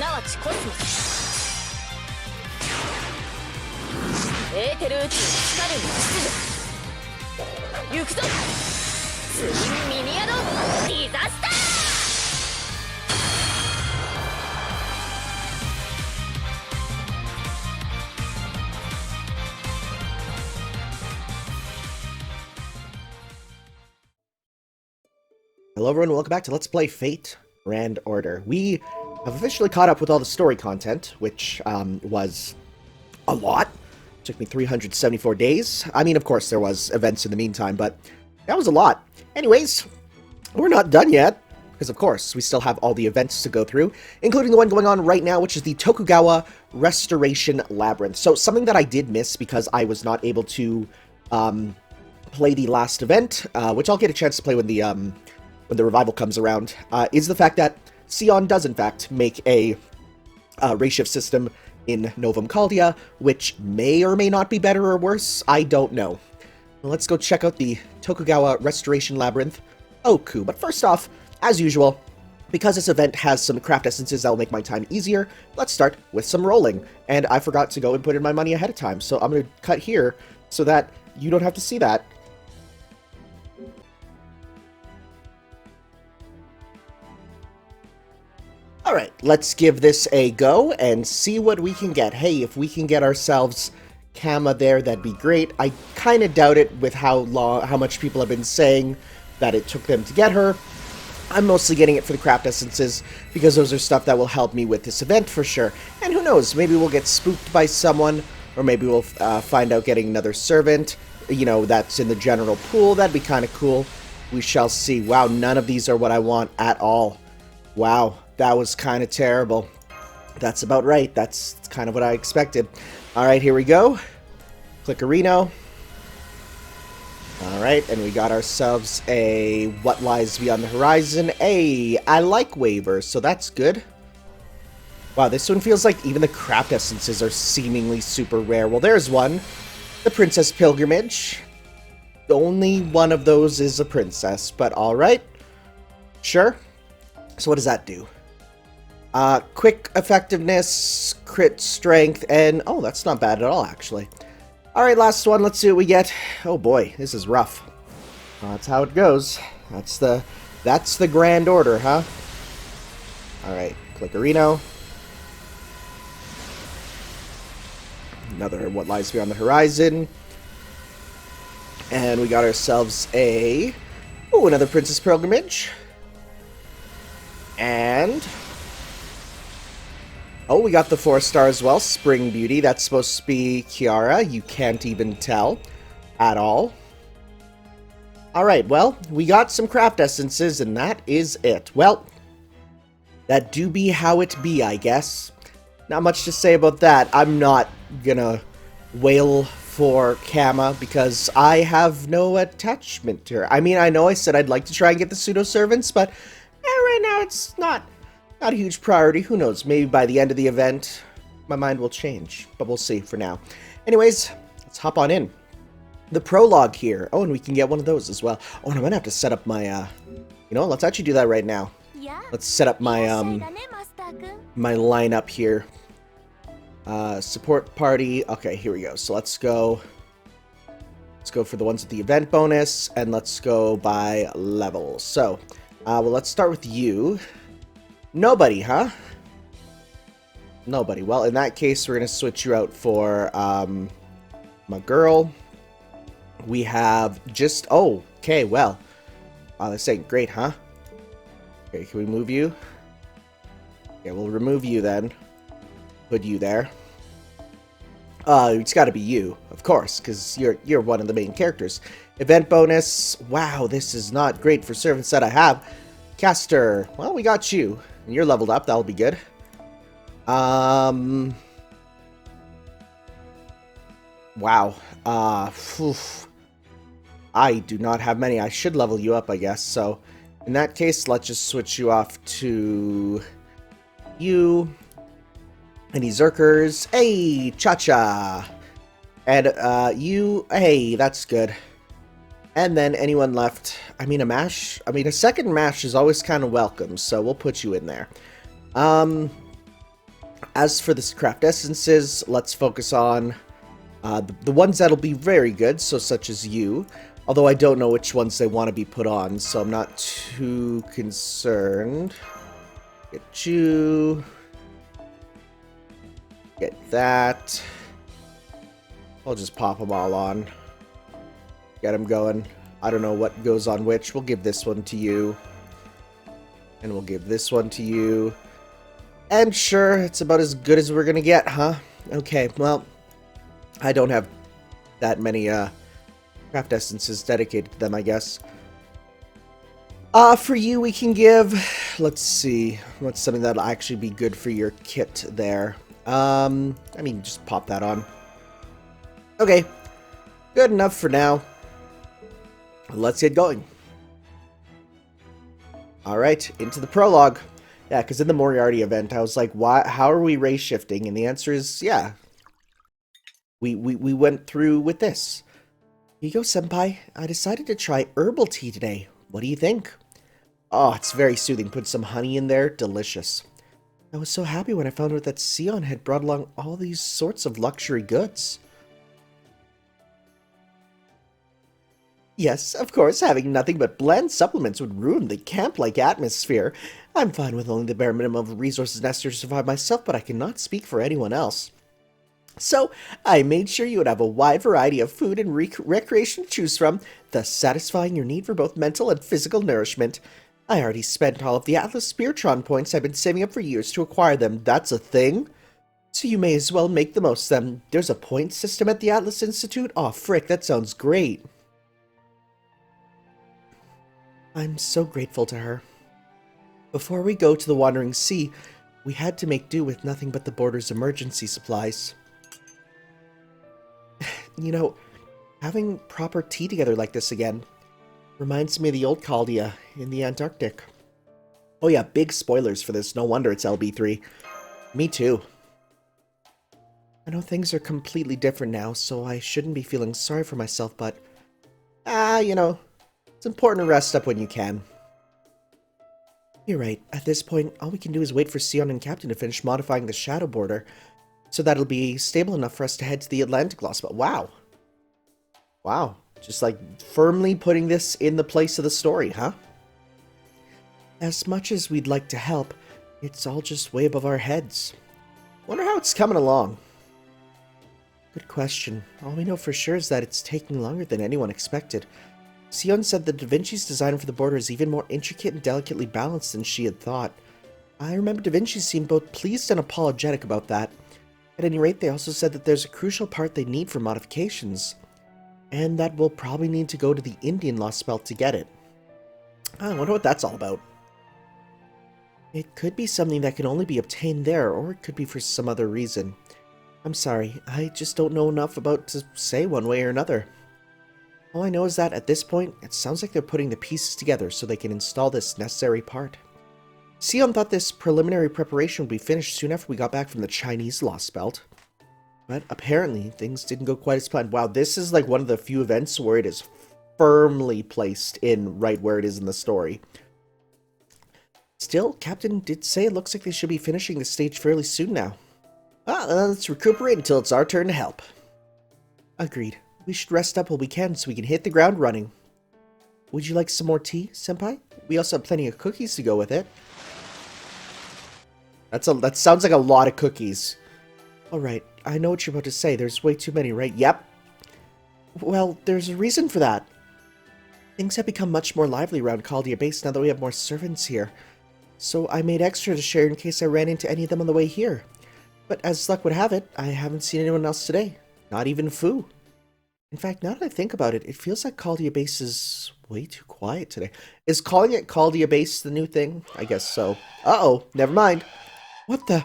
なわちコスモス。エーテル宇宙光る秩序。行くぞ。ツインミニアドディザスター。Hello everyone, welcome back to Let's Play Fate Grand Order. We have officially caught up with all the story content, which was a lot. It took me 374 days. I mean, of course, there was events in the meantime, but that was a lot. Anyways, we're not done yet, because of course, we still have all the events to go through, including the one going on right now, which is the Tokugawa Restoration Labyrinth. So, something that I did miss because I was not able to play the last event, which I'll get a chance to play when the revival comes around, is the fact that Sion does, in fact, make a race shift system in Novum Caldia, which may or may not be better or worse. I don't know. Let's go check out the Tokugawa Restoration Labyrinth Ooku. But first off, as usual, because this event has some craft essences that will make my time easier, let's start with some rolling. And I forgot to go and put in my money ahead of time, so I'm going to cut here so that you don't have to see that. Alright, let's give this a go and see what we can get. Hey, if we can get ourselves Kama there, that'd be great. I kind of doubt it with how much people have been saying that it took them to get her. I'm mostly getting it for the craft essences, because those are stuff that will help me with this event for sure. And who knows, maybe we'll get spooked by someone, or maybe we'll find out getting another servant, you know, that's in the general pool. That'd be kind of cool. We shall see. Wow, none of these are what I want at all. Wow. That was kind of terrible. That's about right. That's kind of what I expected. Alright, here we go. Clickerino. Alright, and we got ourselves a What Lies Beyond the Horizon. Hey, I like waivers, so that's good. Wow, this one feels like even the craft essences are seemingly super rare. Well, there's one. The Princess Pilgrimage. Only one of those is a princess, but alright. Sure. So what does that do? Quick effectiveness, crit strength, and oh, that's not bad at all, actually. Alright, last one, let's see what we get. Oh boy, this is rough. That's how it goes. That's the grand order, huh? Alright, Clickerino. Another What Lies Beyond the Horizon. And we got ourselves a... oh, another Princess Pilgrimage. And... oh, we got the 4-star as well. Spring Beauty. That's supposed to be Kiara. You can't even tell at all. Alright, well, we got some craft essences, and that is it. Well, that do be how it be, I guess. Not much to say about that. I'm not gonna wail for Kama, because I have no attachment to her. I mean, I know I said I'd like to try and get the pseudo-servants, but right now it's not a huge priority. Who knows? Maybe by the end of the event, my mind will change. But we'll see for now. Anyways, let's hop on in. The prologue here. Oh, and we can get one of those as well. Oh, and I'm gonna have to set up my, you know, let's actually do that right now. Let's set up my, my lineup here. Support party. Okay, here we go. So let's go for the ones with the event bonus, and let's go by level. So, well, let's start with you. Nobody, huh? Nobody. Well, in that case, we're going to switch you out for my girl. We have just... oh, okay, well. This ain't great, huh? Okay, can we move you? Okay, we'll remove you then. Put you there. It's got to be you, of course, because you're one of the main characters. Event bonus. Wow, this is not great for servants that I have. Caster. Well, we got you. And you're leveled up. That'll be good. Wow. I do not have many. I should level you up, I guess. So, in that case, let's just switch you off to you. Any Zerkers? Hey, Cha-Cha! And, you... hey, that's good. And then anyone left... I mean, a mash... I mean, a second mash is always kind of welcome, so we'll put you in there. As for the craft essences, let's focus on the ones that'll be very good, so such as you. Although I don't know which ones they want to be put on, so I'm not too concerned. Get you. Get that. I'll just pop them all on. Get them going. I don't know what goes on which. We'll give this one to you. And we'll give this one to you. And sure, it's about as good as we're gonna get, huh? Okay, well, I don't have that many craft essences dedicated to them, I guess. For you, we can give... Let's see. What's something that'll actually be good for your kit there? I mean, just pop that on. Okay. Good enough for now. Let's get going. Alright, into the prologue. Yeah, because in the Moriarty event, I was like, why? How are we race shifting? And the answer is, yeah. We went through with this. Here you go, Senpai. I decided to try herbal tea today. What do you think? Oh, it's very soothing. Put some honey in there. Delicious. I was so happy when I found out that Sion had brought along all these sorts of luxury goods. Yes, of course, having nothing but bland supplements would ruin the camp-like atmosphere. I'm fine with only the bare minimum of resources necessary to survive myself, but I cannot speak for anyone else. So, I made sure you would have a wide variety of food and recreation to choose from, thus satisfying your need for both mental and physical nourishment. I already spent all of the Atlas Spiritron points I've been saving up for years to acquire them. That's a thing? So you may as well make the most of them. There's a point system at the Atlas Institute? Aw, frick, that sounds great. I'm so grateful to her. Before we go to the Wandering Sea, we had to make do with nothing but the border's emergency supplies. You know, having proper tea together like this again reminds me of the old Chaldea in the Antarctic. Oh yeah, big spoilers for this. No wonder it's LB3. Me too. I know things are completely different now, so I shouldn't be feeling sorry for myself, but... you know, it's important to rest up when you can. You're right. At this point, all we can do is wait for Sion and Captain to finish modifying the shadow border, so that it'll be stable enough for us to head to the Atlantic Lost. But wow. Wow. Just like firmly putting this in the place of the story, huh? As much as we'd like to help, it's all just way above our heads. Wonder how it's coming along. Good question. All we know for sure is that it's taking longer than anyone expected. Sion said that Da Vinci's design for the border is even more intricate and delicately balanced than she had thought. I remember Da Vinci seemed both pleased and apologetic about that. At any rate, they also said that there's a crucial part they need for modifications, and that we'll probably need to go to the Indian Lost Belt to get it. I wonder what that's all about. It could be something that can only be obtained there, or it could be for some other reason. I'm sorry, I just don't know enough about to say one way or another. All I know is that, at this point, it sounds like they're putting the pieces together so they can install this necessary part. Sion thought this preliminary preparation would be finished soon after we got back from the Chinese Lost Belt. But apparently, things didn't go quite as planned. Wow, this is like one of the few events where it is firmly placed in right where it is in the story. Still, Captain did say it looks like they should be finishing the stage fairly soon now. Let's recuperate until it's our turn to help. Agreed. We should rest up while we can so we can hit the ground running. Would you like some more tea, Senpai? We also have plenty of cookies to go with it. That sounds like a lot of cookies. Alright, I know what you're about to say. There's way too many, right? Yep. Well, there's a reason for that. Things have become much more lively around Chaldea Base now that we have more servants here. So I made extra to share in case I ran into any of them on the way here. But as luck would have it, I haven't seen anyone else today. Not even Fu. In fact, now that I think about it, it feels like Chaldea Base is way too quiet today. Is calling it Chaldea Base the new thing? I guess so. Uh-oh, never mind. What the...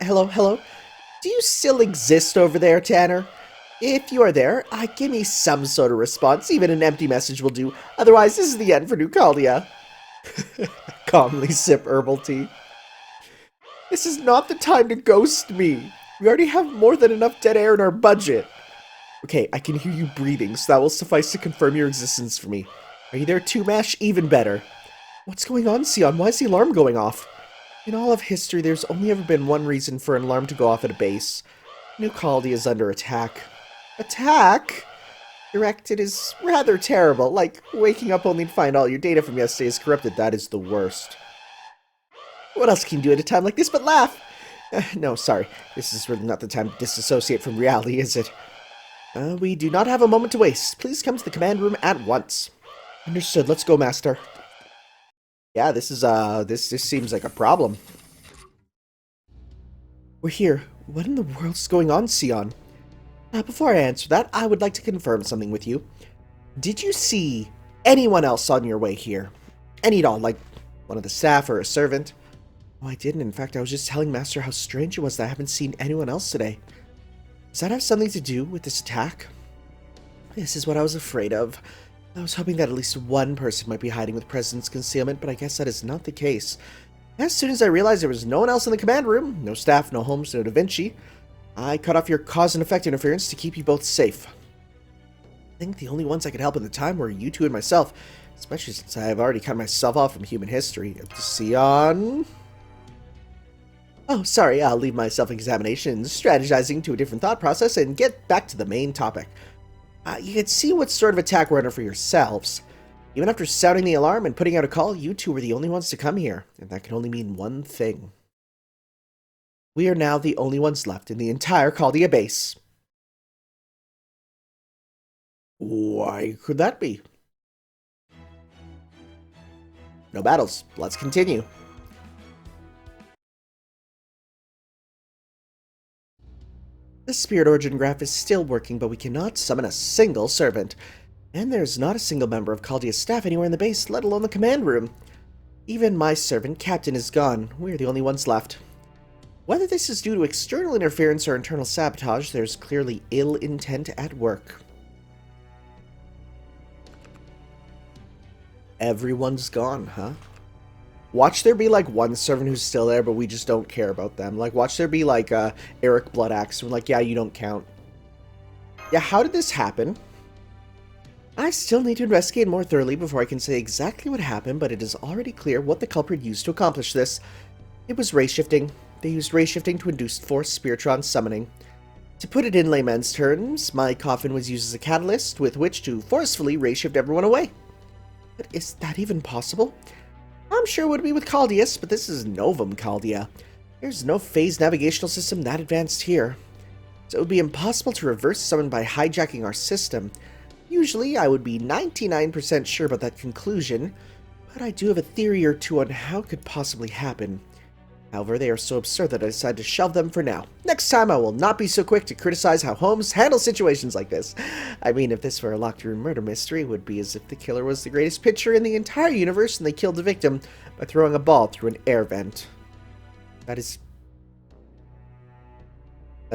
hello? Do you still exist over there, Tanner? If you are there, give me some sort of response. Even an empty message will do. Otherwise, this is the end for New Chaldea. Calmly sip herbal tea. This is not the time to ghost me. We already have more than enough dead air in our budget. Okay, I can hear you breathing, so that will suffice to confirm your existence for me. Are you there too, Mash? Even better. What's going on, Sion? Why is the alarm going off? In all of history, there's only ever been one reason for an alarm to go off at a base. New Chaldea is under attack. Attack? Directed is rather terrible, like waking up only to find all your data from yesterday is corrupted. That is the worst. What else can you do at a time like this but laugh? No, sorry. This is really not the time to disassociate from reality, is it? We do not have a moment to waste. Please come to the command room at once. Understood. Let's go, Master. Yeah, this is, this seems like a problem. We're here. What in the world is going on, Sion? Before I answer that, I would like to confirm something with you. Did you see anyone else on your way here? Any at all, like one of the staff or a servant? Oh, I didn't. In fact, I was just telling Master how strange it was that I haven't seen anyone else today. Does that have something to do with this attack? This is what I was afraid of. I was hoping that at least one person might be hiding with President's concealment, but I guess that is not the case. As soon as I realized there was no one else in the command room, no staff, no Holmes, no Da Vinci, I cut off your cause and effect interference to keep you both safe. I think the only ones I could help at the time were you two and myself, especially since I have already cut myself off from human history. Sion? Oh, sorry, I'll leave my self-examination strategizing to a different thought process and get back to the main topic. You can see what sort of attack we're under for yourselves. Even after sounding the alarm and putting out a call, you two were the only ones to come here, and that can only mean one thing. We are now the only ones left in the entire Chaldea base. Why could that be? No battles. Let's continue. The Spirit Origin graph is still working, but we cannot summon a single servant. And there's not a single member of Chaldea's staff anywhere in the base, let alone the command room. Even my servant, Captain, is gone. We're the only ones left. Whether this is due to external interference or internal sabotage, there's clearly ill intent at work. Everyone's gone, huh? Watch there be, like, one servant who's still there, but we just don't care about them. Like, watch there be, like, Eric Bloodaxe, who's like, yeah, you don't count. Yeah, how did this happen? I still need to investigate more thoroughly before I can say exactly what happened, but it is already clear what the culprit used to accomplish this. It was ray shifting. They used ray shifting to induce forced Spiritron summoning. To put it in layman's terms, my coffin was used as a catalyst with which to forcefully ray shift everyone away. But is that even possible? I'm sure it would be with Chaldeus, but this is Novum Chaldea. There's no phase navigational system that advanced here. So it would be impossible to reverse summon by hijacking our system. Usually, I would be 99% sure about that conclusion, but I do have a theory or two on how it could possibly happen. However, they are so absurd that I decided to shelve them for now. Next time, I will not be so quick to criticize how Holmes handles situations like this. I mean, if this were a locked-room murder mystery, it would be as if the killer was the greatest pitcher in the entire universe and they killed the victim by throwing a ball through an air vent. That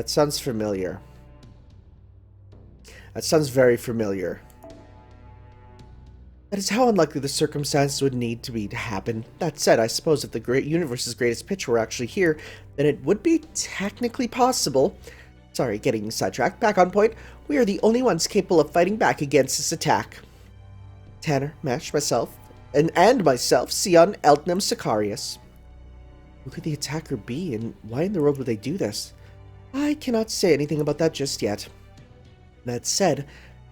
sounds familiar. That sounds very familiar. That is how unlikely the circumstances would need to be to happen. That said, I suppose if the great universe's greatest pitcher were actually here, then it would be technically possible. Sorry, getting sidetracked. Back on point. We are the only ones capable of fighting back against this attack. Tanner, Mesh, myself, and myself, Sion, Eltnam, Sicarius. Who could the attacker be, and why in the world would they do this? I cannot say anything about that just yet. That said,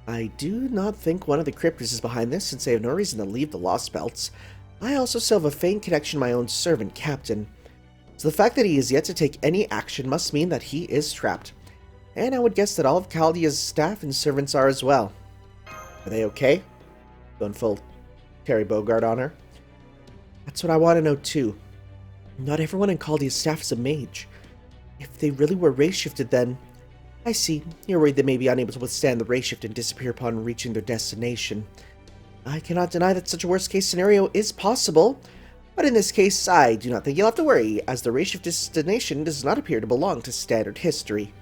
I do not think one of the cryptids is behind this, since they have no reason to leave the Lost Belts. I also still have a faint connection to my own servant, Captain. So the fact that he is yet to take any action must mean that he is trapped. And I would guess that all of Chaldea's staff and servants are as well. Are they okay? Going full Terry Bogard on her. That's what I want to know too. Not everyone in Chaldea's staff is a mage. If they really were ray-shifted then... I see. You're worried they may be unable to withstand the ray shift and disappear upon reaching their destination. I cannot deny that such a worst-case scenario is possible, but in this case, I do not think you'll have to worry, as the ray shift destination does not appear to belong to standard history.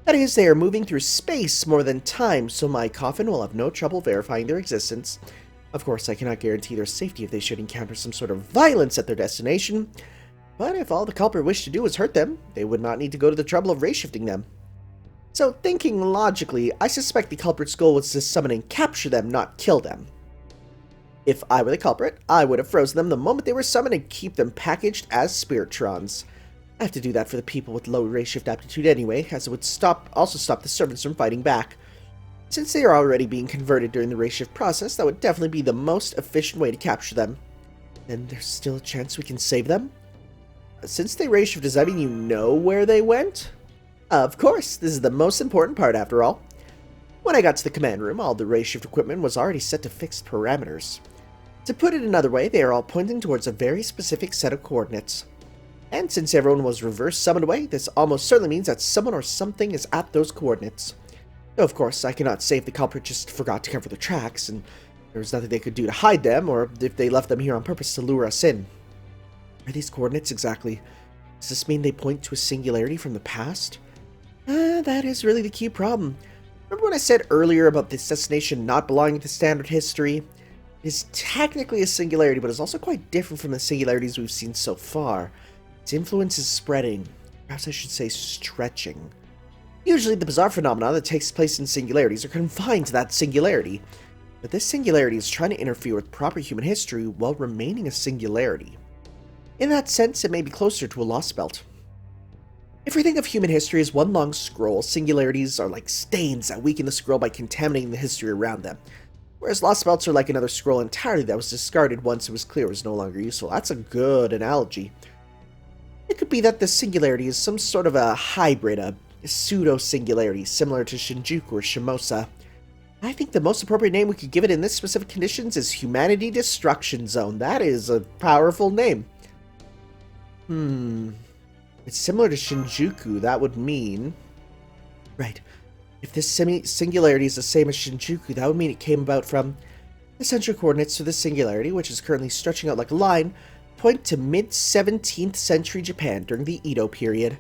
That is, they are moving through space more than time, so my coffin will have no trouble verifying their existence. Of course, I cannot guarantee their safety if they should encounter some sort of violence at their destination, but if all the culprit wished to do was hurt them, they would not need to go to the trouble of ray shifting them. So, thinking logically, I suspect the culprit's goal was to summon and capture them, not kill them. If I were the culprit, I would have frozen them the moment they were summoned and keep them packaged as Spiritrons. I have to do that for the people with low ray shift aptitude anyway, as it would also stop the servants from fighting back. Since they are already being converted during the ray shift process, that would definitely be the most efficient way to capture them. And there's still a chance we can save them? Since they ray shift, does that mean you know where they went? Of course, this is the most important part after all. When I got to the command room, all the ray shift equipment was already set to fixed parameters. To put it another way, they are all pointing towards a very specific set of coordinates. And since everyone was reverse summoned away, this almost certainly means that someone or something is at those coordinates. Though of course, I cannot say if the culprit just forgot to cover their tracks, and there was nothing they could do to hide them, or if they left them here on purpose to lure us in. Are these coordinates exactly? Does this mean they point to a singularity from the past? That is really the key problem. Remember when I said earlier about this destination not belonging to standard history? It is technically a singularity, but is also quite different from the singularities we've seen so far. Its influence is spreading, perhaps I should say stretching. Usually the bizarre phenomena that takes place in singularities are confined to that singularity, but this singularity is trying to interfere with proper human history while remaining a singularity. In that sense, it may be closer to a lost belt. If we think of human history as one long scroll, singularities are like stains that weaken the scroll by contaminating the history around them, whereas lost belts are like another scroll entirely that was discarded once it was clear it was no longer useful. That's a good analogy. It could be that the singularity is some sort of a hybrid, a pseudo-singularity, similar to Shinjuku or Shimosa. I think the most appropriate name we could give it in this specific conditions is Humanity Destruction Zone. That is a powerful name. It's similar to Shinjuku. That would mean... Right. If this singularity is the same as Shinjuku, that would mean it came about from the central coordinates for this singularity, which is currently stretching out like a line, point to mid-17th century Japan during the Edo period.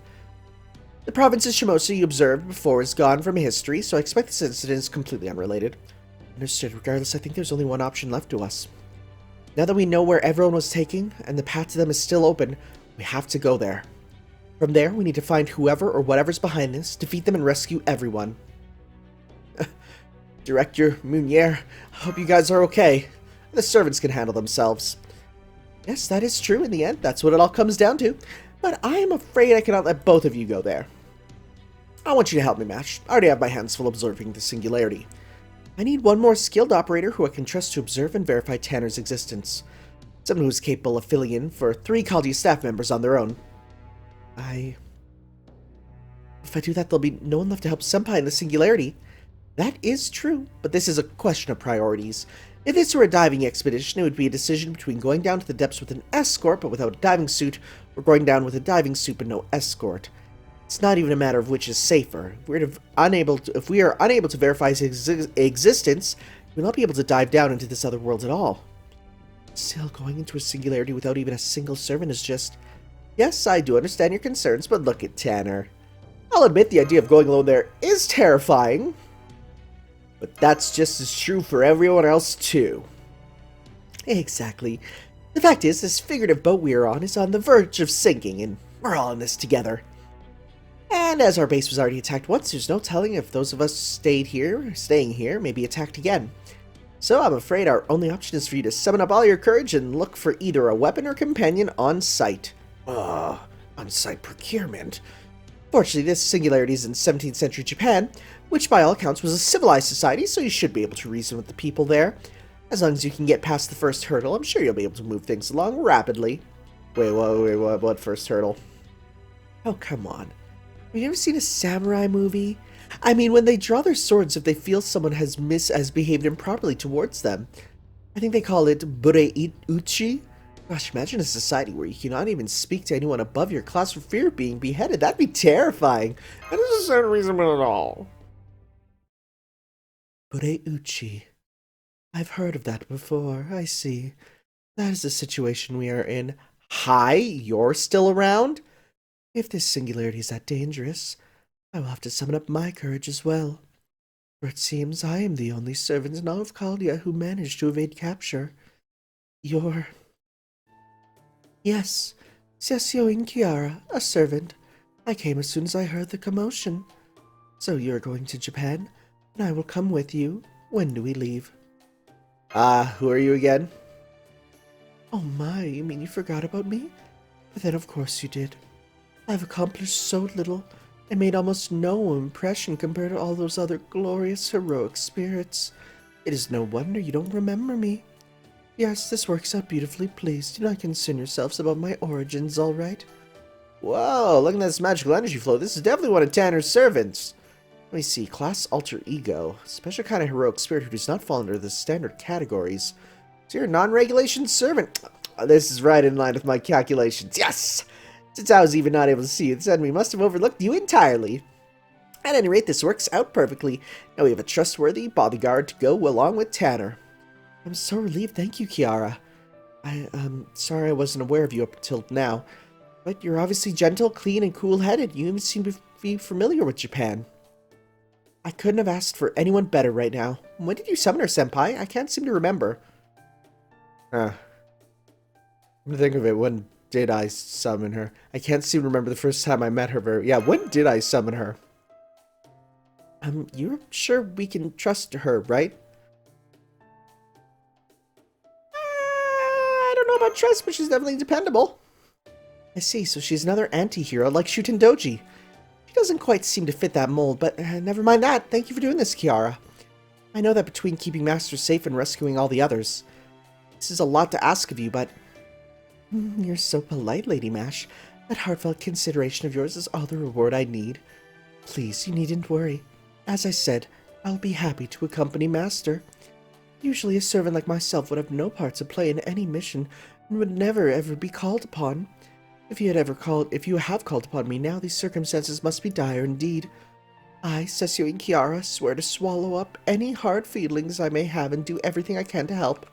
The province of Shimosa you observed before is gone from history, so I expect this incident is completely unrelated. Understood. Regardless, I think there's only one option left to us. Now that we know where everyone was taking, and the path to them is still open, we have to go there. From there, we need to find whoever or whatever's behind this, defeat them, and rescue everyone. Director Meteor, I hope you guys are okay. The servants can handle themselves. Yes, that is true in the end. That's what it all comes down to. But I am afraid I cannot let both of you go there. I want you to help me, Mash. I already have my hands full observing the singularity. I need one more skilled operator who I can trust to observe and verify Tanner's existence. Someone who is capable of filling in for 3 Caldia staff members on their own. If I do that, there'll be no one left to help Senpai in the singularity. That is true, but this is a question of priorities. If this were a diving expedition, it would be a decision between going down to the depths with an escort but without a diving suit, or going down with a diving suit but no escort. It's not even a matter of which is safer. If we are unable to verify his existence, we'll not be able to dive down into this other world at all. Still, going into a singularity without even a single servant is just... Yes, I do understand your concerns, but look at Tanner. I'll admit the idea of going alone there is terrifying, but that's just as true for everyone else too. Exactly. The fact is, this figurative boat we are on is on the verge of sinking, and we're all in this together. And as our base was already attacked once, there's no telling if those of us staying here may be attacked again. So I'm afraid our only option is for you to summon up all your courage and look for either a weapon or companion on site. On-site procurement. Fortunately, this singularity is in 17th century Japan, which by all accounts was a civilized society, so you should be able to reason with the people there. As long as you can get past the first hurdle, I'm sure you'll be able to move things along rapidly. Wait, what first hurdle? Oh, come on. Have you ever seen a samurai movie? I mean, when they draw their swords if they feel someone has behaved improperly towards them. I think they call it burei-uchi. Gosh, imagine a society where you cannot even speak to anyone above your class for fear of being beheaded. That'd be terrifying. That doesn't sound reasonable at all. Burei-uchi. I've heard of that before. I see. That is the situation we are in. Hi, you're still around? If this singularity is that dangerous, I will have to summon up my courage as well. For it seems I am the only servant in all of Caldia who managed to evade capture. You're... Yes, Sessio Inkiara, a servant. I came as soon as I heard the commotion. So you're going to Japan, and I will come with you. When do we leave? Who are you again? Oh my, you mean you forgot about me? But then of course you did. I've accomplished so little and made almost no impression compared to all those other glorious heroic spirits. It is no wonder you don't remember me. Yes, this works out beautifully. Please do not concern yourselves about my origins, all right? Whoa, look at this magical energy flow. This is definitely one of Tanner's servants. Let me see. Class Alter Ego. Special kind of heroic spirit who does not fall under the standard categories. So you're a non-regulation servant. This is right in line with my calculations. Yes! Since I was even not able to see you, this enemy must have overlooked you entirely. At any rate, this works out perfectly. Now we have a trustworthy bodyguard to go along with Tanner. I'm so relieved. Thank you, Kiara. I'm sorry I wasn't aware of you up until now. But you're obviously gentle, clean, and cool-headed. You even seem to be familiar with Japan. I couldn't have asked for anyone better right now. When did you summon her, Senpai? I can't seem to remember. I'm gonna think of it. When did I summon her? I can't seem to remember the first time I met her. Yeah, when did I summon her? You're sure we can trust her, right? I don't know about trust, but she's definitely dependable. I see, so she's another anti-hero like Shuten Doji. She doesn't quite seem to fit that mold, but never mind that. Thank you for doing this, Kiara. I know that between keeping Master safe and rescuing all the others, this is a lot to ask of you, but... You're so polite, Lady Mash. That heartfelt consideration of yours is all the reward I need. Please, you needn't worry. As I said, I'll be happy to accompany Master. Usually a servant like myself would have no part to play in any mission and would never ever be called upon. If you have called upon me now, these circumstances must be dire indeed. I, Sessio and Kiara, swear to swallow up any hard feelings I may have and do everything I can to help.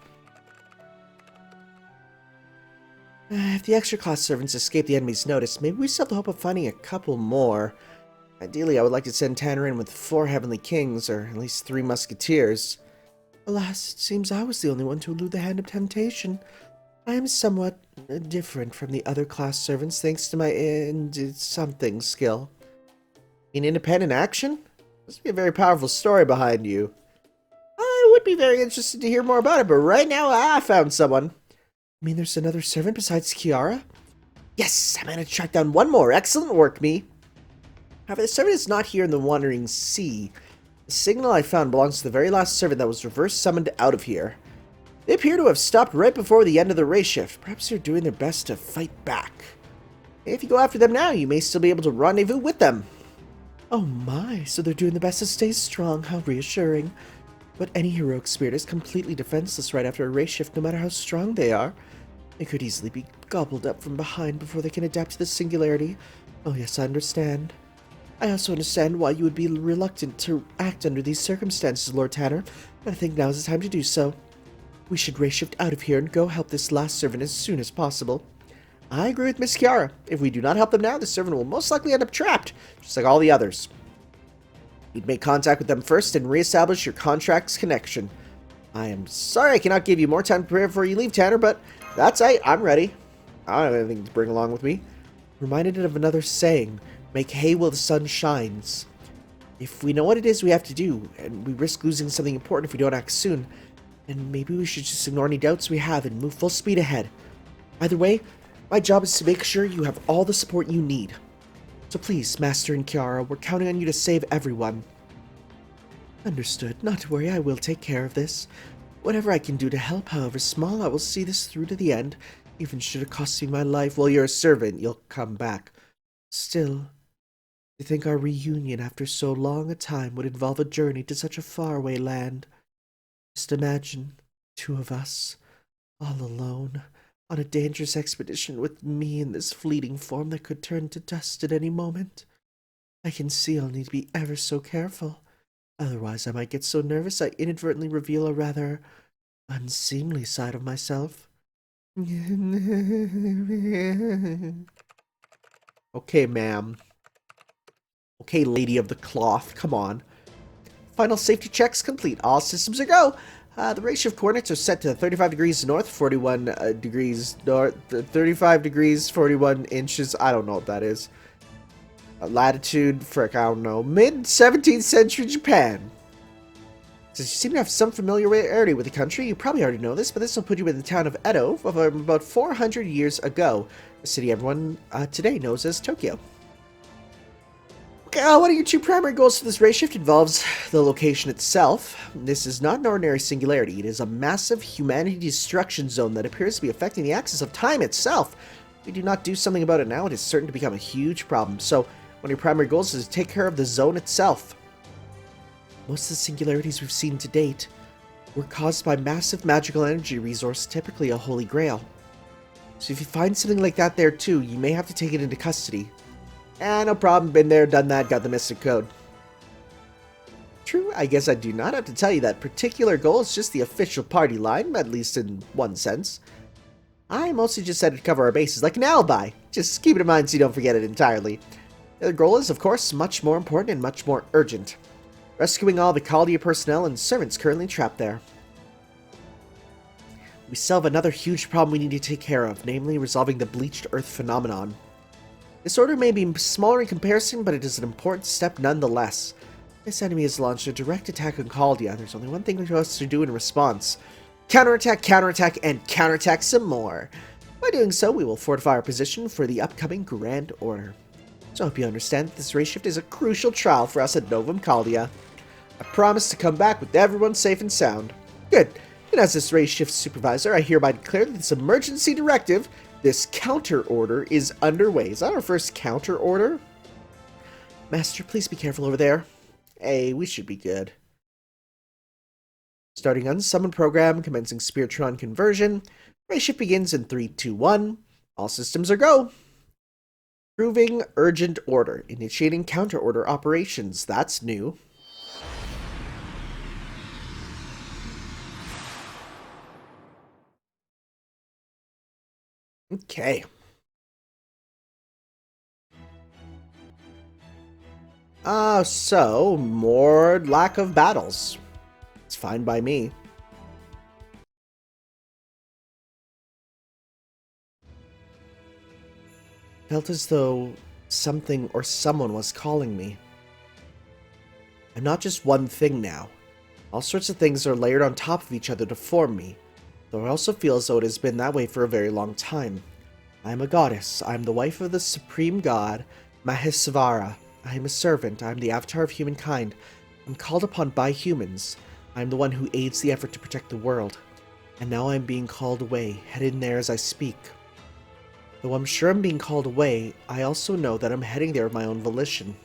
If the extra class servants escape the enemy's notice, maybe we still have the hope of finding a couple more. Ideally, I would like to send Tanner in with 4 Heavenly Kings, or at least 3 Musketeers. Alas, it seems I was the only one to elude the hand of temptation. I am somewhat different from the other class servants thanks to my something skill. In independent action? Must be a very powerful story behind you. I would be very interested to hear more about it, but right now I found someone. You mean there's another servant besides Kiara? Yes, I managed to track down one more. Excellent work, me. However, the servant is not here in the Wandering Sea. The signal I found belongs to the very last servant that was reverse summoned out of here. They appear to have stopped right before the end of the race shift. Perhaps they're doing their best to fight back. If you go after them now, you may still be able to rendezvous with them. Oh my, so they're doing their best to stay strong. How reassuring. But any heroic spirit is completely defenseless right after a race shift, no matter how strong they are. They could easily be gobbled up from behind before they can adapt to the singularity. Oh yes, I understand. I also understand why you would be reluctant to act under these circumstances, Lord Tanner, but I think now is the time to do so. We should race shift out of here and go help this last servant as soon as possible. I agree with Miss Kiara. If we do not help them now, the servant will most likely end up trapped, just like all the others. You'd make contact with them first and reestablish your contract's connection. I am sorry I cannot give you more time to prepare before you leave, Tanner, but that's it. I'm ready. I don't have anything to bring along with me. Reminded of another saying, make hay while the sun shines. If we know what it is we have to do, and we risk losing something important if we don't act soon, then maybe we should just ignore any doubts we have and move full speed ahead. Either way, my job is to make sure you have all the support you need. So please, Master and Kiara, we're counting on you to save everyone. Understood. Not to worry, I will take care of this. Whatever I can do to help, however small, I will see this through to the end. Even should it cost me my life. Well, you're a servant. You'll come back. Still, to think our reunion after so long a time would involve a journey to such a faraway land. Just imagine, 2 of us, all alone, on a dangerous expedition with me in this fleeting form that could turn to dust at any moment. I can see I'll need to be ever so careful. Otherwise, I might get so nervous I inadvertently reveal a rather unseemly side of myself. Okay, ma'am. Okay, lady of the cloth, come on. Final safety checks complete. All systems are go. The ratio of coordinates are set to 35 degrees north, 41 degrees north, 35 degrees, 41 inches. I don't know what that is. Latitude, frick, I don't know. Mid-17th century Japan. Since you seem to have some familiarity with the country, you probably already know this, but this will put you in the town of Edo of about 400 years ago, the city everyone today knows as Tokyo. Okay, one of your two primary goals for this race shift involves the location itself. This is not an ordinary singularity. It is a massive humanity destruction zone that appears to be affecting the axis of time itself. If we do not do something about it now, it is certain to become a huge problem. So, one of your primary goals is to take care of the zone itself. Most of the singularities we've seen to date were caused by massive magical energy resource, typically a holy grail. So if you find something like that there too, you may have to take it into custody. No problem, been there, done that, got the mystic code. True, I guess I do not have to tell you that particular goal is just the official party line, at least in one sense. I mostly just said to cover our bases like an alibi. Just keep it in mind so you don't forget it entirely. The other goal is, of course, much more important and much more urgent. Rescuing all the Chaldea personnel and servants currently trapped there. We still have another huge problem we need to take care of, namely resolving the Bleached Earth phenomenon. This order may be smaller in comparison, but it is an important step nonetheless. This enemy has launched a direct attack on Chaldea. There's only one thing for us to do in response. Counterattack, counterattack, and counterattack some more. By doing so, we will fortify our position for the upcoming Grand Order. So I hope you understand that this race shift is a crucial trial for us at Novum Chaldea. I promise to come back with everyone safe and sound. Good. And as this race shift supervisor, I hereby declare that this emergency directive, this counter order, is underway. Is that our first counter order? Master, please be careful over there. Hey, we should be good. Starting unsummoned program, commencing Spiritron conversion. Race shift begins in 3, 2, 1. All systems are go. Proving urgent order. Initiating counter order operations. That's new. Okay. So, more lack of battles. It's fine by me. Felt as though something or someone was calling me. I'm not just one thing now. All sorts of things are layered on top of each other to form me. Though I also feel as though it has been that way for a very long time. I am a goddess. I am the wife of the supreme god, Maheswara. I am a servant. I am the avatar of humankind. I'm called upon by humans. I am the one who aids the effort to protect the world. And now I am being called away, headed in there as I speak. Though I'm sure I'm being called away, I also know that I'm heading there of my own volition.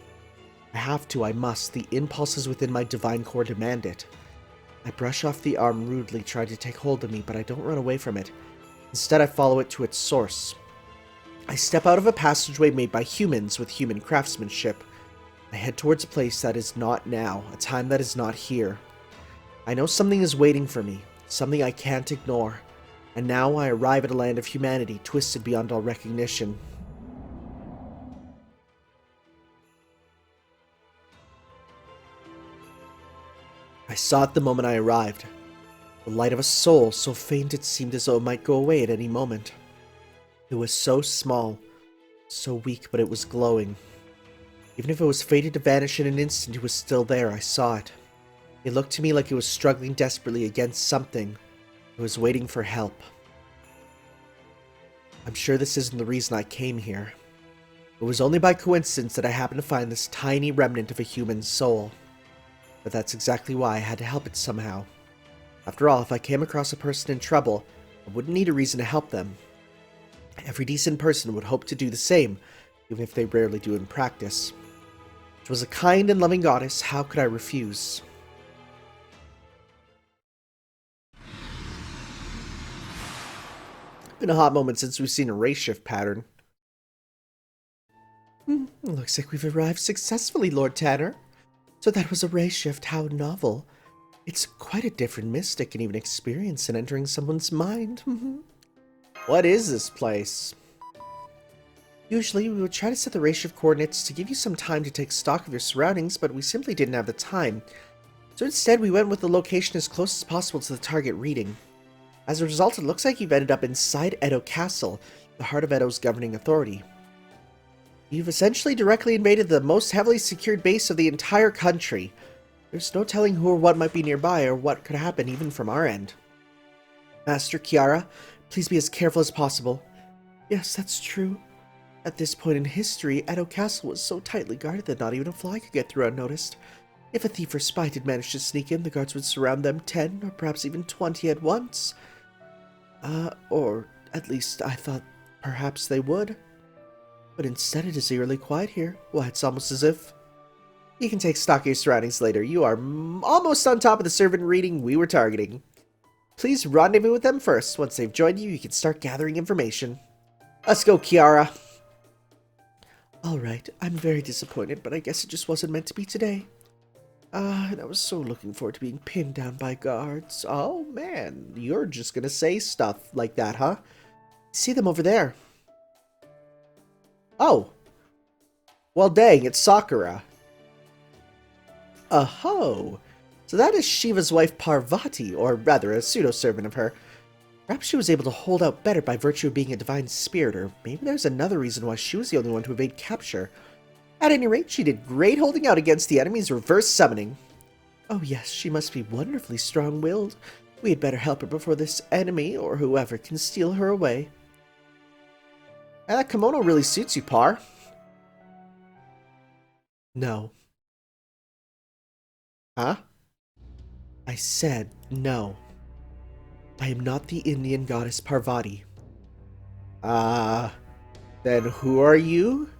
I have to, I must. The impulses within my divine core demand it. I brush off the arm rudely, trying to take hold of me, but I don't run away from it. Instead, I follow it to its source. I step out of a passageway made by humans with human craftsmanship. I head towards a place that is not now, a time that is not here. I know something is waiting for me, something I can't ignore. And now I arrive at a land of humanity, twisted beyond all recognition. I saw it the moment I arrived. The light of a soul, so faint it seemed as though it might go away at any moment. It was so small, so weak, but it was glowing. Even if it was fated to vanish in an instant, it was still there. I saw it. It looked to me like it was struggling desperately against something. It was waiting for help. I'm sure this isn't the reason I came here. It was only by coincidence that I happened to find this tiny remnant of a human soul. But that's exactly why I had to help it somehow. After all, if I came across a person in trouble, I wouldn't need a reason to help them. Every decent person would hope to do the same, even if they rarely do in practice. She was a kind and loving goddess, how could I refuse? Been a hot moment since we've seen a race shift pattern. Looks like we've arrived successfully, Lord Tanner. So that was a race shift, how novel. It's quite a different mystic and even experience in entering someone's mind. What is this place? Usually we would try to set the race shift coordinates to give you some time to take stock of your surroundings, but we simply didn't have the time. So instead we went with the location as close as possible to the target reading. As a result, it looks like you've ended up inside Edo Castle, the heart of Edo's governing authority. You've essentially directly invaded the most heavily secured base of the entire country. There's no telling who or what might be nearby or what could happen even from our end. Master Kiara, please be as careful as possible. Yes, that's true. At this point in history, Edo Castle was so tightly guarded that not even a fly could get through unnoticed. If a thief or spy did manage to sneak in, the guards would surround them 10 or perhaps even 20 at once. Or at least I thought perhaps they would. But instead it is eerily quiet here. Why, it's almost as if... You can take stock of your surroundings later. You are almost on top of the servant reading we were targeting. Please rendezvous with them first. Once they've joined you, you can start gathering information. Let's go, Kiara. Alright, I'm very disappointed, but I guess it just wasn't meant to be today. And I was so looking forward to being pinned down by guards. Oh man, you're just gonna say stuff like that, huh? See them over there. Oh. Well dang, it's Sakura. Oh. So that is Shiva's wife Parvati, or rather a pseudo-servant of her. Perhaps she was able to hold out better by virtue of being a divine spirit, or maybe there's another reason why she was the only one to evade capture. At any rate, she did great holding out against the enemy's reverse summoning. Oh yes, she must be wonderfully strong-willed. We had better help her before this enemy, or whoever, can steal her away. That kimono really suits you, Par. No. Huh? I said no. I am not the Indian goddess Parvati. Then who are you?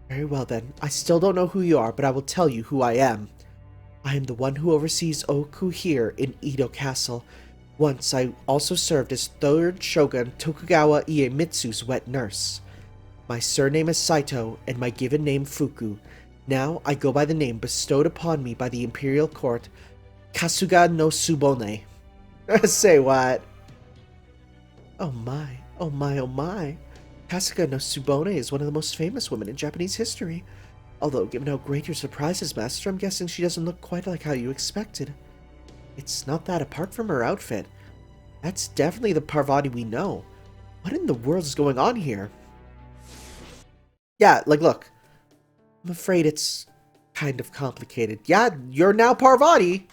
Very well then. I still don't know who you are, but I will tell you who I am. I am the one who oversees Ooku here in Edo Castle. Once I also served as 3rd Shogun Tokugawa Iemitsu's wet nurse. My surname is Saito, and my given name Fuku. Now I go by the name bestowed upon me by the imperial court, Kasuga no Tsubone. Say what? Oh my, oh my, oh my. Kasuga no Tsubone is one of the most famous women in Japanese history. Although, given how great your surprise is, Master, I'm guessing she doesn't look quite like how you expected. It's not that apart from her outfit. That's definitely the Parvati we know. What in the world is going on here? Yeah, like, look. I'm afraid it's kind of complicated. Yeah, you're now Parvati!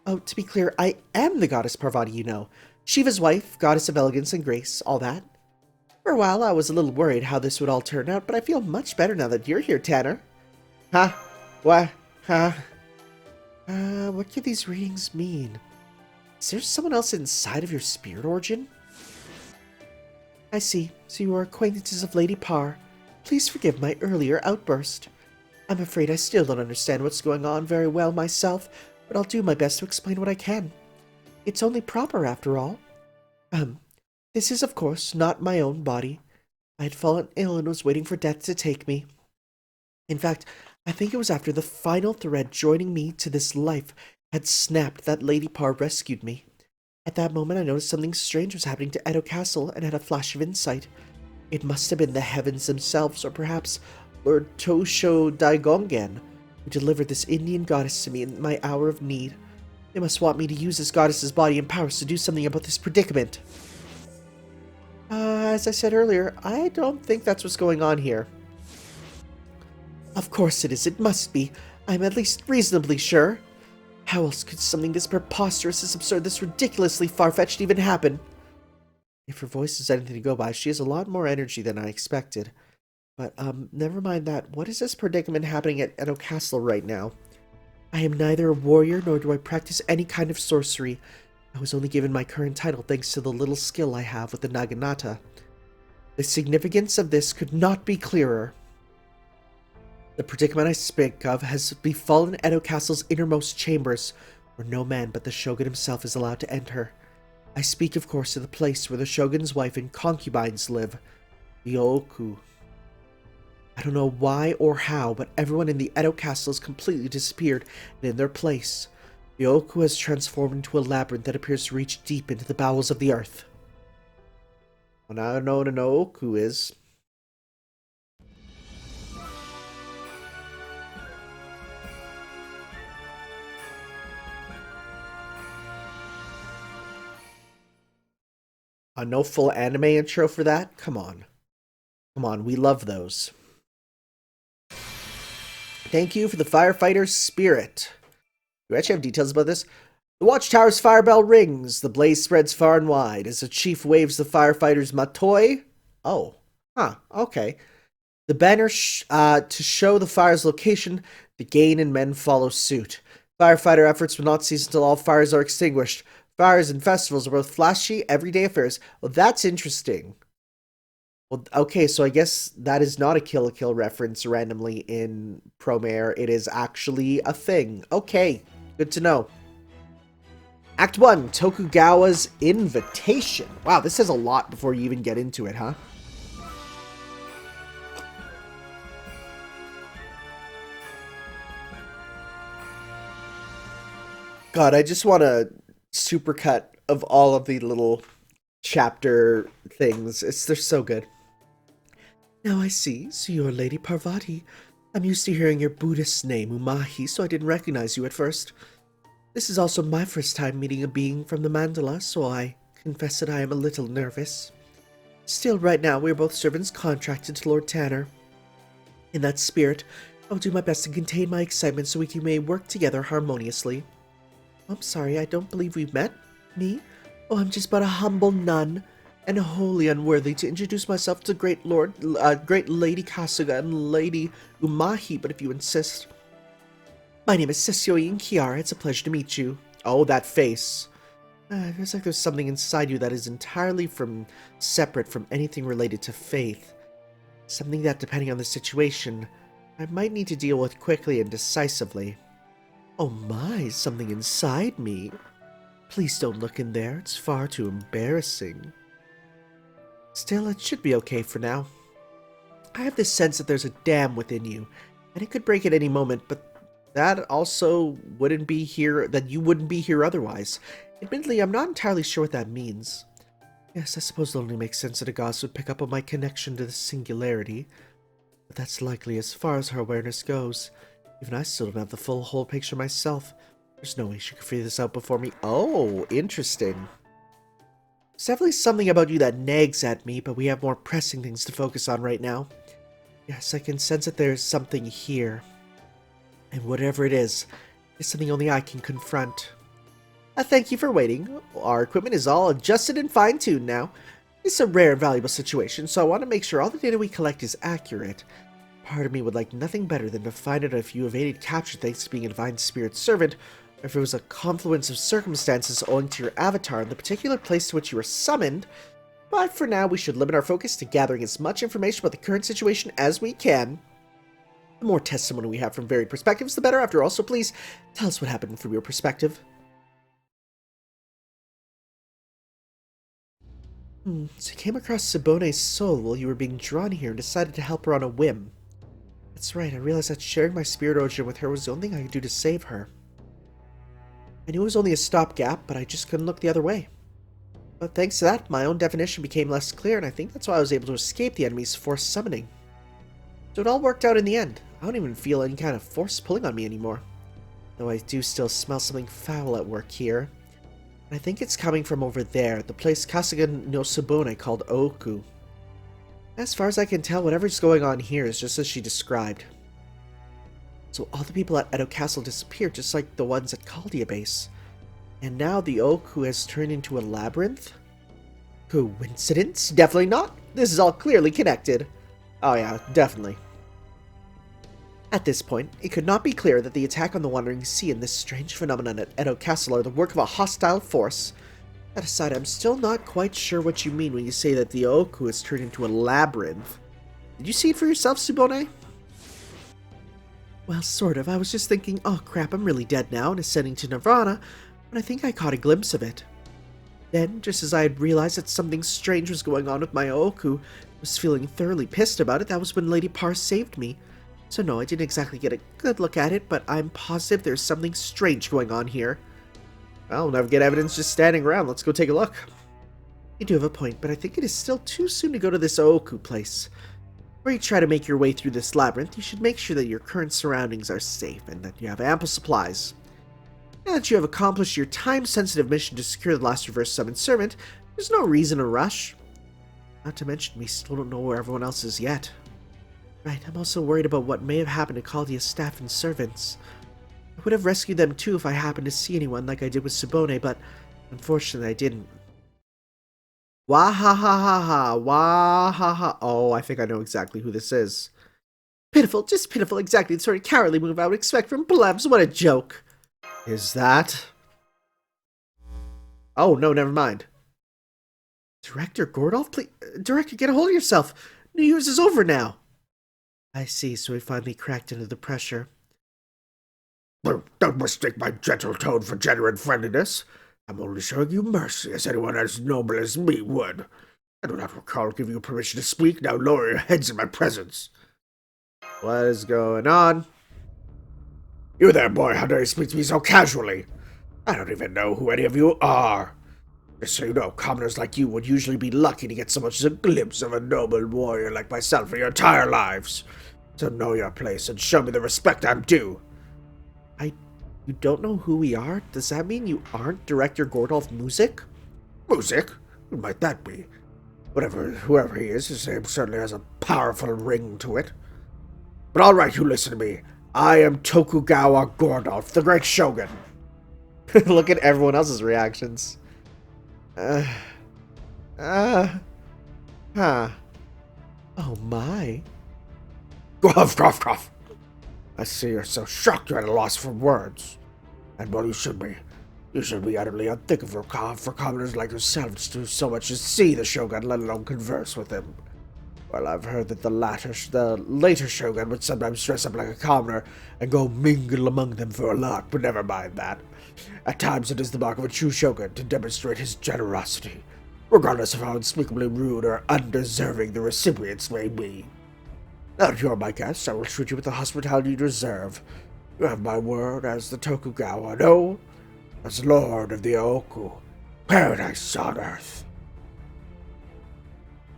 Oh, to be clear, I am the goddess Parvati, you know. Shiva's wife, goddess of elegance and grace, all that. For a while, I was a little worried how this would all turn out, but I feel much better now that you're here, Tanner. Huh? What? Huh? What could these readings mean? Is there someone else inside of your spirit origin? I see. So you are acquaintances of Lady Par. Please forgive my earlier outburst. I'm afraid I still don't understand what's going on very well myself, but I'll do my best to explain what I can. It's only proper, after all. This is, of course, not my own body. I had fallen ill and was waiting for death to take me. In fact, I think it was after the final thread joining me to this life had snapped that Lady Par rescued me. At that moment, I noticed something strange was happening to Edo Castle and had a flash of insight. It must have been the heavens themselves, or perhaps Lord Tosho Daigongen, who delivered this Indian goddess to me in my hour of need. They must want me to use this goddess's body and powers to do something about this predicament. As I said earlier, I don't think that's what's going on here. Of course it is, it must be. I'm at least reasonably sure. How else could something this preposterous, this absurd, this ridiculously far-fetched even happen? If her voice is anything to go by, she has a lot more energy than I expected. But, never mind that. What is this predicament happening at Edo Castle right now? I am neither a warrior, nor do I practice any kind of sorcery. I was only given my current title thanks to the little skill I have with the Naginata. The significance of this could not be clearer. The predicament I speak of has befallen Edo Castle's innermost chambers, where no man but the Shogun himself is allowed to enter. I speak, of course, of the place where the Shogun's wife and concubines live, the Ooku. I don't know why or how, but everyone in the Edo Castle has completely disappeared, and in their place, the Ooku has transformed into a labyrinth that appears to reach deep into the bowels of the earth. Well, now I know what an Ooku is. No full anime intro for that? Come on. Come on, we love those. Thank you for the firefighter's spirit. Do you actually have details about this? The watchtower's fire bell rings. The blaze spreads far and wide as the chief waves the firefighter's matoi. Oh. Huh. Okay. The banner to show the fire's location. The gain and men follow suit. Firefighter efforts will not cease until all fires are extinguished. Fires and festivals are both flashy, everyday affairs. Well, that's interesting. Well, okay, so I guess that is not a Kill la Kill reference randomly in Promare. It is actually a thing. Okay, good to know. Act 1, Tokugawa's Invitation. Wow, this says a lot before you even get into it, huh? God, I just want a supercut of all of the little chapter things. They're so good. Now I see. So you're Lady Parvati. I'm used to hearing your Buddhist name, Umahi, so I didn't recognize you at first. This is also my first time meeting a being from the mandala, so I confess that I am a little nervous. Still, right now, we are both servants contracted to Lord Tanner. In that spirit, I'll do my best to contain my excitement so we may work together harmoniously. I'm sorry, I don't believe we've met. Me? Oh, I'm just but a humble nun, and wholly unworthy to introduce myself to great Lady Kasuga and Lady Umahi, but if you insist. My name is Sesyoin Kiara. It's a pleasure to meet you. Oh, that face. It feels like there's something inside you that is entirely separate from anything related to faith. Something that, depending on the situation, I might need to deal with quickly and decisively. Oh my, something inside me. Please don't look in there. It's far too embarrassing. Still, it should be okay for now. I have this sense that there's a dam within you, and it could break at any moment, but that also wouldn't be here, that you wouldn't be here otherwise. Admittedly, I'm not entirely sure what that means. Yes, I suppose it only makes sense that a goddess would pick up on my connection to the singularity, but that's likely as far as her awareness goes. Even I still don't have the whole picture myself. There's no way she could figure this out before me. Oh, interesting. There's definitely something about you that nags at me, but we have more pressing things to focus on right now. Yes, I can sense that there's something here. And whatever it is something only I can confront. Thank you for waiting. Our equipment is all adjusted and fine-tuned now. It's a rare and valuable situation, so I want to make sure all the data we collect is accurate. Part of me would like nothing better than to find out if you evaded capture thanks to being a divine spirit servant, or if it was a confluence of circumstances owing to your avatar in the particular place to which you were summoned. But for now, we should limit our focus to gathering as much information about the current situation as we can. The more testimony we have from varied perspectives, the better. After all, so please tell us what happened from your perspective. So you came across Sabone's soul while you were being drawn here and decided to help her on a whim. That's right, I realized that sharing my spirit origin with her was the only thing I could do to save her. I knew it was only a stopgap, but I just couldn't look the other way. But thanks to that, my own definition became less clear, and I think that's why I was able to escape the enemy's forced summoning. So it all worked out in the end. I don't even feel any kind of force pulling on me anymore. Though I do still smell something foul at work here. And I think it's coming from over there, the place Kasuga no Sabone called Ooku. As far as I can tell, whatever's going on here is just as she described. So all the people at Edo Castle disappeared, just like the ones at Caldia Base. And now the Ooku has turned into a labyrinth? Coincidence? Definitely not. This is all clearly connected. Oh yeah, definitely. At this point, it could not be clearer that the attack on the Wandering Sea and this strange phenomenon at Edo Castle are the work of a hostile force. That aside, I'm still not quite sure what you mean when you say that the Ooku has turned into a labyrinth. Did you see it for yourself, Tsubone? Well, sort of. I was just thinking, oh crap, I'm really dead now and ascending to Nirvana, when I think I caught a glimpse of it. Then, just as I had realized that something strange was going on with my Ooku, was feeling thoroughly pissed about it, that was when Lady Par saved me. So no, I didn't exactly get a good look at it, but I'm positive there's something strange going on here. Well, we'll never get evidence just standing around. Let's go take a look. You do have a point, but I think it is still too soon to go to this Ooku place. Before you try to make your way through this labyrinth, you should make sure that your current surroundings are safe and that you have ample supplies. Now that you have accomplished your time-sensitive mission to secure the last reverse summoned servant, there's no reason to rush. Not to mention, we still don't know where everyone else is yet. Right, I'm also worried about what may have happened to Caldia's staff and servants. I would have rescued them too if I happened to see anyone like I did with Subone, but unfortunately I didn't. Wah ha ha ha ha, wah ha ha. Oh, I think I know exactly who this is. Pitiful, just pitiful, exactly the sort of cowardly move I would expect from plebs. What a joke. Is that? Oh, no, never mind. Director Gordolf, please. Director, get a hold of yourself. New Year's is over now. I see, so he finally cracked into the pressure. Well, don't mistake my gentle tone for genuine friendliness. I'm only showing you mercy as anyone as noble as me would. I do not recall giving you permission to speak. Now lower your heads in my presence. What is going on? You there, boy, how dare you speak to me so casually? I don't even know who any of you are. Just so you know, commoners like you would usually be lucky to get so much as a glimpse of a noble warrior like myself for your entire lives. So know your place and show me the respect I'm due. You don't know who we are? Does that mean you aren't Director Gordolf Music? Music? Who might that be? Whoever he is, his name certainly has a powerful ring to it. But all right, you listen to me. I am Tokugawa Gordolf, the great shogun. Look at everyone else's reactions. Huh. Oh my. Cough, cough, cough. I see you're so shocked you're at a loss for words. And well, you should be. You should be utterly unthinkable for commoners like yourselves to so much as see the Shogun, let alone converse with him. Well, I've heard that the later Shogun would sometimes dress up like a commoner and go mingle among them for a lark, but never mind that. At times it is the mark of a true Shogun to demonstrate his generosity, regardless of how unspeakably rude or undeserving the recipients may be. Now that you're my guest, I will treat you with the hospitality you deserve. You have my word as the Tokugawa, no, as Lord of the Ooku, paradise on earth.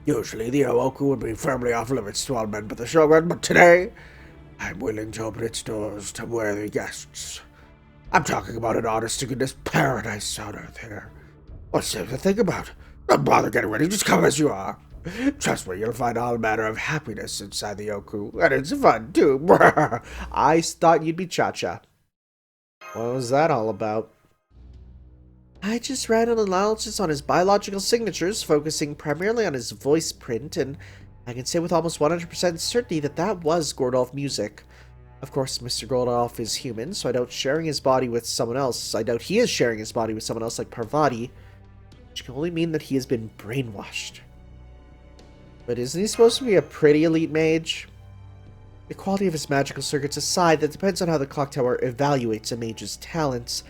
Usually the Ooku would be firmly off limits to all men but the Shogun, but today, I'm willing to open its doors to worthy guests. I'm talking about an honest-to-goodness paradise on earth here. What's there to think about? Don't bother getting ready, just come as you are. Trust me, you'll find all manner of happiness inside the Ooku, and it's fun, too. I thought you'd be Cha-Cha. What was that all about? I just ran an analysis on his biological signatures, focusing primarily on his voice print, and I can say with almost 100% certainty that that was Gordolf Music. Of course, Mr. Gordolf is human, so I doubt sharing his body with someone else. I doubt he is sharing his body with someone else like Parvati, which can only mean that he has been brainwashed. But isn't he supposed to be a pretty elite mage? The quality of his magical circuits aside, that depends on how the clock tower evaluates a mage's talents.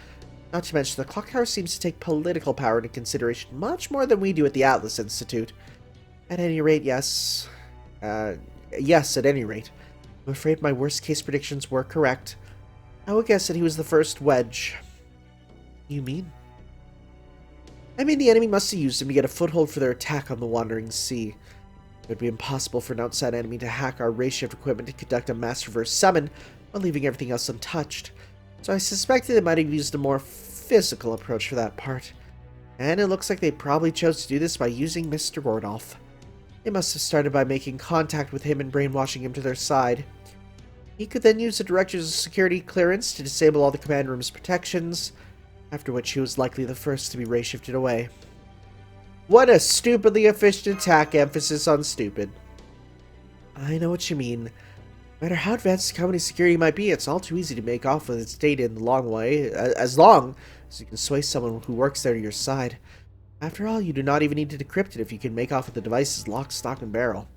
Not to mention, the clock tower seems to take political power into consideration much more than we do at the Atlas Institute. At any rate, yes. Yes, at any rate. I'm afraid my worst-case predictions were correct. I would guess that he was the first wedge. You mean? I mean, the enemy must have used him to get a foothold for their attack on the Wandering Sea. It would be impossible for an outside enemy to hack our race shift equipment to conduct a mass reverse summon while leaving everything else untouched. So I suspected they might have used a more physical approach for that part. And it looks like they probably chose to do this by using Mr. Gordolf. They must have started by making contact with him and brainwashing him to their side. He could then use the Director's security clearance to disable all the command room's protections, after which he was likely the first to be race shifted away. What a stupidly efficient attack, emphasis on stupid. I know what you mean. No matter how advanced the company's security might be, it's all too easy to make off with its data in the long way, as long as you can sway someone who works there to your side. After all, you do not even need to decrypt it if you can make off with the device's lock, stock, and barrel.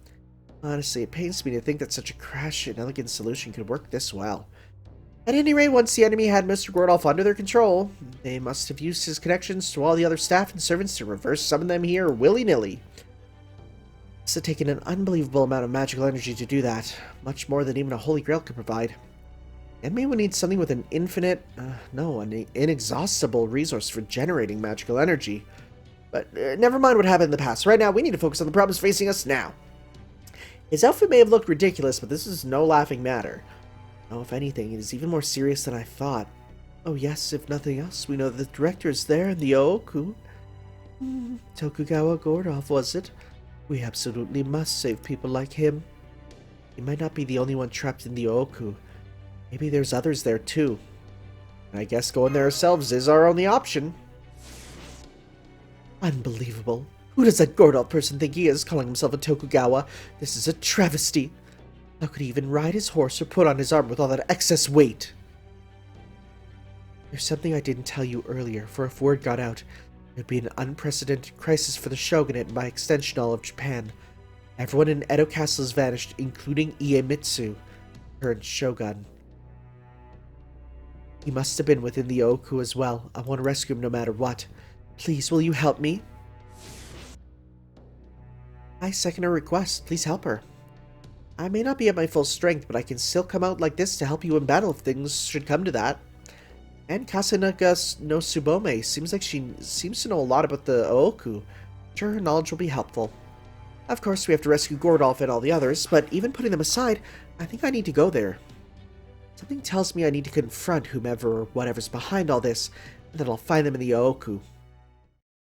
Honestly, it pains me to think that such a crash and elegant solution could work this well. At any rate, once the enemy had Mr. Gordolf under their control, they must have used his connections to all the other staff and servants to reverse summon them here willy-nilly. It must have taken an unbelievable amount of magical energy to do that, much more than even a Holy Grail could provide. The enemy would need something with an an inexhaustible resource for generating magical energy. But never mind what happened in the past. Right now, we need to focus on the problems facing us now. His outfit may have looked ridiculous, but this is no laughing matter. Oh, if anything, it is even more serious than I thought. Oh yes, if nothing else, we know that the director is there in the Ooku. Tokugawa Gordolf, was it? We absolutely must save people like him. He might not be the only one trapped in the Ooku. Maybe there's others there too. And I guess going there ourselves is our only option. Unbelievable. Who does that Gordal person think he is, calling himself a Tokugawa? This is a travesty. How could he even ride his horse or put on his armor with all that excess weight? There's something I didn't tell you earlier, for if word got out, it would be an unprecedented crisis for the shogunate and by extension all of Japan. Everyone in Edo Castle has vanished, including Iemitsu, current shogun. He must have been within the Ooku as well. I want to rescue him no matter what. Please, will you help me? I second her request. Please help her. I may not be at my full strength, but I can still come out like this to help you in battle if things should come to that. And Kasanaka no Tsubome seems like she seems to know a lot about the Ooku. Sure, her knowledge will be helpful. Of course, we have to rescue Gordolf and all the others, but even putting them aside, I think I need to go there. Something tells me I need to confront whomever or whatever's behind all this, and then I'll find them in the Ooku.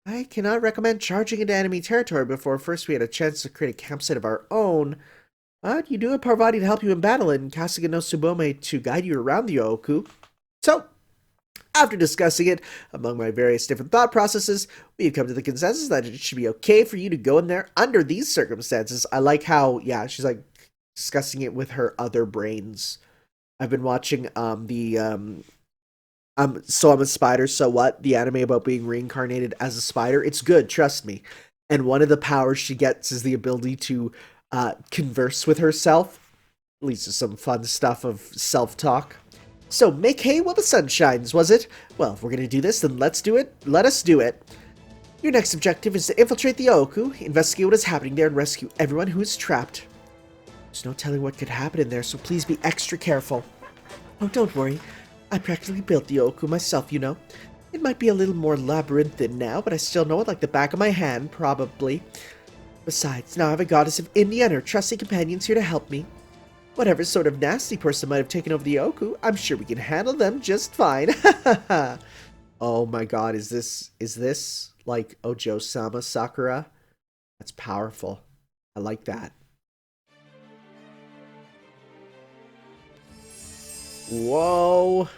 I cannot recommend charging into enemy territory before first we had a chance to create a campsite of our own, but you do have Parvati to help you in battle and Kasuga no Tsubome to guide you around the Ooku. So, after discussing it among my various different thought processes, we have come to the consensus that it should be okay for you to go in there under these circumstances. I like how, yeah, she's like discussing it with her other brains. I've been watching So I'm a Spider, So What? The anime about being reincarnated as a spider. It's good, trust me. And one of the powers she gets is the ability to converse with herself. Leads to some fun stuff of self-talk. So, make hay while the sun shines, was it? Well, if we're going to do this, then let's do it. Let us do it. Your next objective is to infiltrate the Ooku, investigate what is happening there, and rescue everyone who is trapped. There's no telling what could happen in there, so please be extra careful. Oh, don't worry. I practically built the Ooku myself, you know. It might be a little more labyrinthine now, but I still know it like the back of my hand, probably. Besides, now I have a goddess of India and her trusty companions here to help me. Whatever sort of nasty person might have taken over the Ooku, I'm sure we can handle them just fine. Oh my god, is this like Ojo-sama Sakura? That's powerful. I like that. Whoa.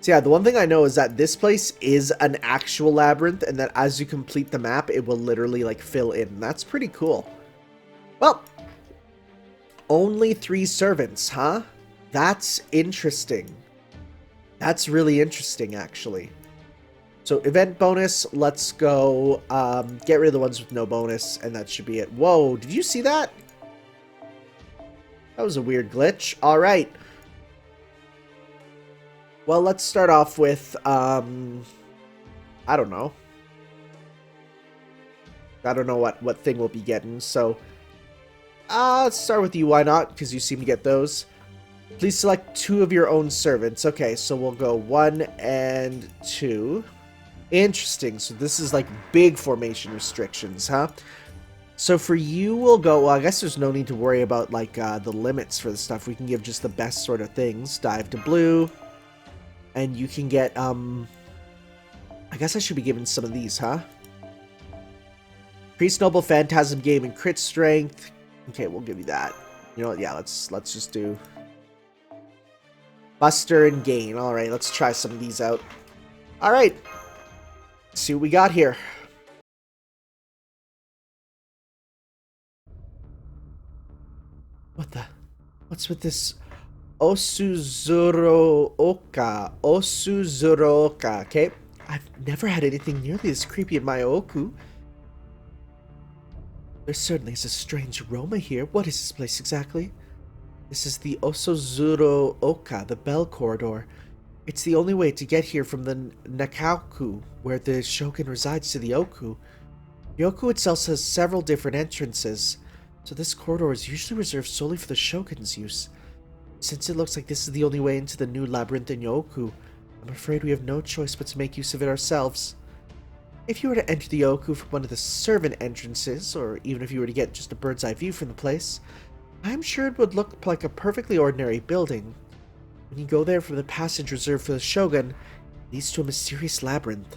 So yeah, the one thing I know is that this place is an actual labyrinth and that as you complete the map, it will literally like fill in. That's pretty cool. Well, only 3 servants, huh? That's interesting. That's really interesting, actually. So event bonus, let's go get rid of the ones with no bonus, and that should be it. Whoa, did you see that? That was a weird glitch. All right. Well, let's start off with, I don't know. I don't know what thing we'll be getting, so... let's start with you, why not? Because you seem to get those. Please select 2 of your own servants. Okay, so we'll go 1 and 2. Interesting, so this is like big formation restrictions, huh? So for you, we'll go, well, I guess there's no need to worry about, like, the limits for the stuff. We can give just the best sort of things. Dive to blue. And you can get, I guess I should be given some of these, huh? Priest Noble, Phantasm Game, and Crit Strength. Okay, we'll give you that. You know what, yeah, let's just do... Buster and Gain. Alright, let's try some of these out. Alright. Let's see what we got here. What the? What's with this? Osuzuro Oka. Osuzuro Oka. Okay. I've never had anything nearly this creepy in my Ooku. There certainly is a strange aroma here. What is this place exactly? This is the Osuzuro Oka, the Bell Corridor. It's the only way to get here from the Nakaku, where the Shogun resides, to the Ooku. The Ooku itself has several different entrances, so this corridor is usually reserved solely for the Shogun's use. Since it looks like this is the only way into the new labyrinth in Ooku, I'm afraid we have no choice but to make use of it ourselves. If you were to enter the Ooku from one of the servant entrances, or even if you were to get just a bird's eye view from the place, I'm sure it would look like a perfectly ordinary building. When you go there from the passage reserved for the Shogun, it leads to a mysterious labyrinth.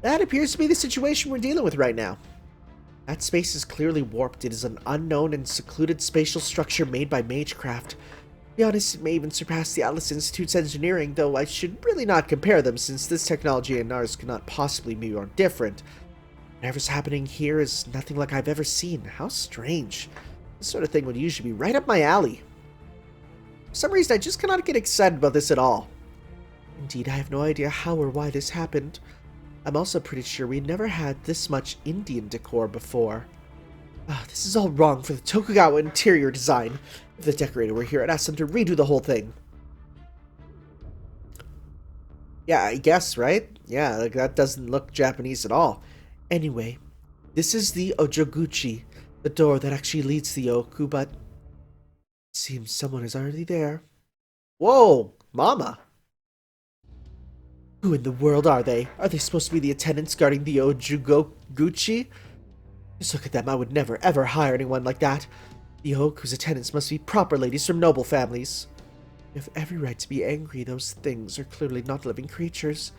That appears to be the situation we're dealing with right now. That space is clearly warped. It is an unknown and secluded spatial structure made by magecraft. To be honest, it may even surpass the Atlas Institute's engineering, though I should really not compare them since this technology and ours could not possibly be more different. Whatever's happening here is nothing like I've ever seen. How strange. This sort of thing would usually be right up my alley. For some reason, I just cannot get excited about this at all. Indeed, I have no idea how or why this happened. I'm also pretty sure we never had this much Indian decor before. This is all wrong for the Tokugawa interior design. If the decorator were here, I'd ask them to redo the whole thing. Yeah, I guess, right? Yeah, like, that doesn't look Japanese at all. Anyway, this is the Ojoguchi, the door that actually leads to the Ooku, but it seems someone is already there. Whoa, mama! Who in the world are they? Are they supposed to be the attendants guarding the Ojoguchi? Just look at them, I would never ever hire anyone like that. The Ooku's attendants must be proper ladies from noble families. You have every right to be angry. Those things are clearly not living creatures.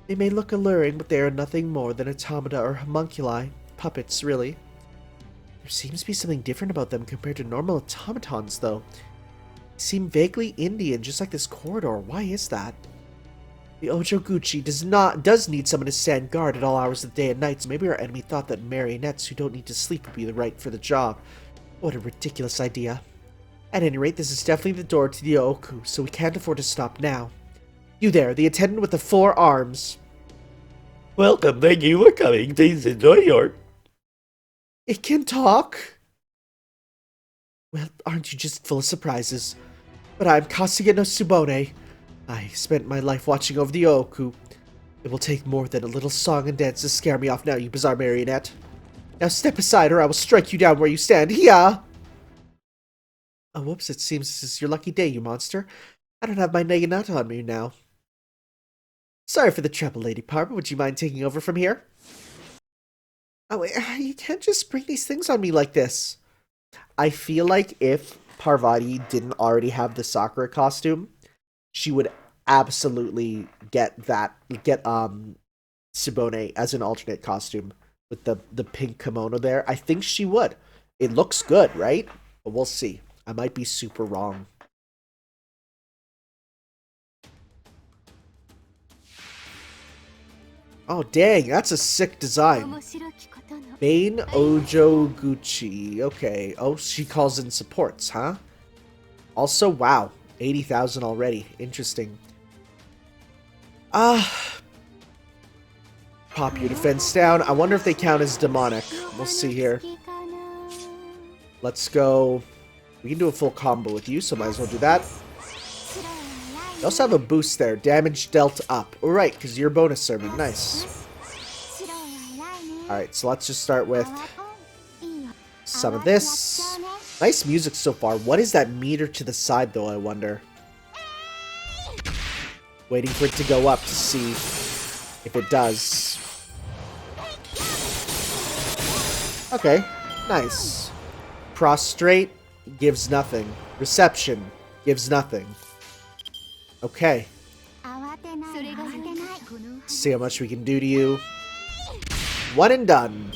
They may look alluring, but they are nothing more than automata or homunculi. Puppets, really. There seems to be something different about them compared to normal automatons, though. They seem vaguely Indian, just like this corridor. Why is that? The Ojoguchi does need someone to stand guard at all hours of the day and night, so maybe our enemy thought that marionettes who don't need to sleep would be the right for the job. What a ridiculous idea. At any rate, this is definitely the door to the Ooku, so we can't afford to stop now. You there, the attendant with the 4 arms. Welcome, thank you for coming. Please enjoy your... It can talk? Well, aren't you just full of surprises? But I'm Kasuga no Tsubone. I spent my life watching over the Ooku. It will take more than a little song and dance to scare me off now, you bizarre marionette. Now step aside or I will strike you down where you stand. Hiya! Oh, whoops, it seems this is your lucky day, you monster. I don't have my naginata on me now. Sorry for the trouble, Lady Parma. Would you mind taking over from here? Oh, wait, you can't just bring these things on me like this. I feel like if Parvati didn't already have the Sakura costume, she would absolutely get Tsubone as an alternate costume with the pink kimono there. I think she would. It looks good, right? But we'll see. I might be super wrong. Oh, dang, that's a sick design. Bane Ojoguchi. Okay. Oh, she calls in supports, huh? Also, wow. 80,000 already. Interesting. Pop your defense down. I wonder if they count as demonic. We'll see here. Let's go. We can do a full combo with you, so might as well do that. You also have a boost there. Damage dealt up. Alright, because you're bonus serving. Nice. Alright, so let's just start with some of this. Nice music so far. What is that meter to the side, though, I wonder? Waiting for it to go up to see if it does. Okay, nice. Prostrate gives nothing. Reception gives nothing. Okay. See how much we can do to you. One and done.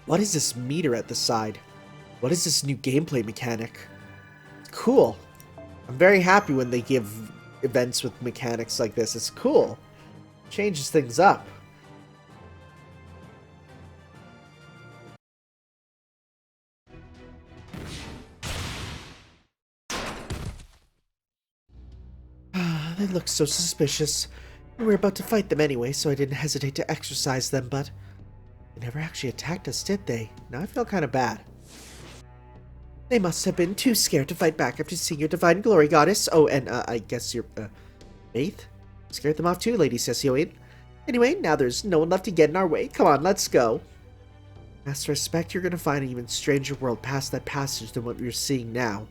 What is this meter at the side? What is this new gameplay mechanic? Cool. I'm very happy when they give events with mechanics like this. It's cool. Changes things up. They look so suspicious. We were about to fight them anyway, so I didn't hesitate to exorcise them, but they never actually attacked us, did they? Now I feel kind of bad. They must have been too scared to fight back after seeing your divine glory, goddess. Oh, and I guess your faith scared them off too, Lady Sesioin. Anyway, now there's no one left to get in our way. Come on, let's go. Master, I suspect you're going to find an even stranger world past that passage than what we're seeing now.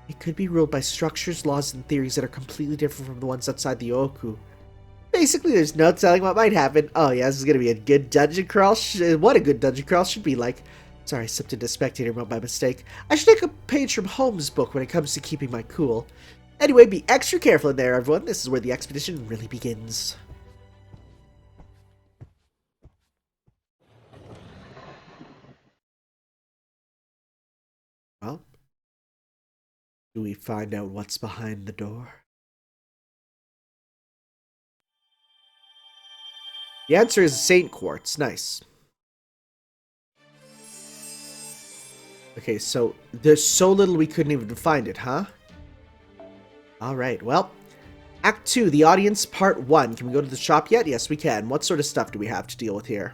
It could be ruled by structures, laws, and theories that are completely different from the ones outside the Ooku. Basically, there's no telling what might happen. Oh yeah, this is going to be a good dungeon crawl. What a good dungeon crawl should be like. Sorry, I slipped into spectator mode by mistake. I should take a page from Holmes' book when it comes to keeping my cool. Anyway, be extra careful in there, everyone. This is where the expedition really begins. Do we find out what's behind the door? The answer is Saint Quartz. Nice. Okay, so there's so little we couldn't even find it, huh? Alright, well. Act 2, the audience, part 1. Can we go to the shop yet? Yes, we can. What sort of stuff do we have to deal with here?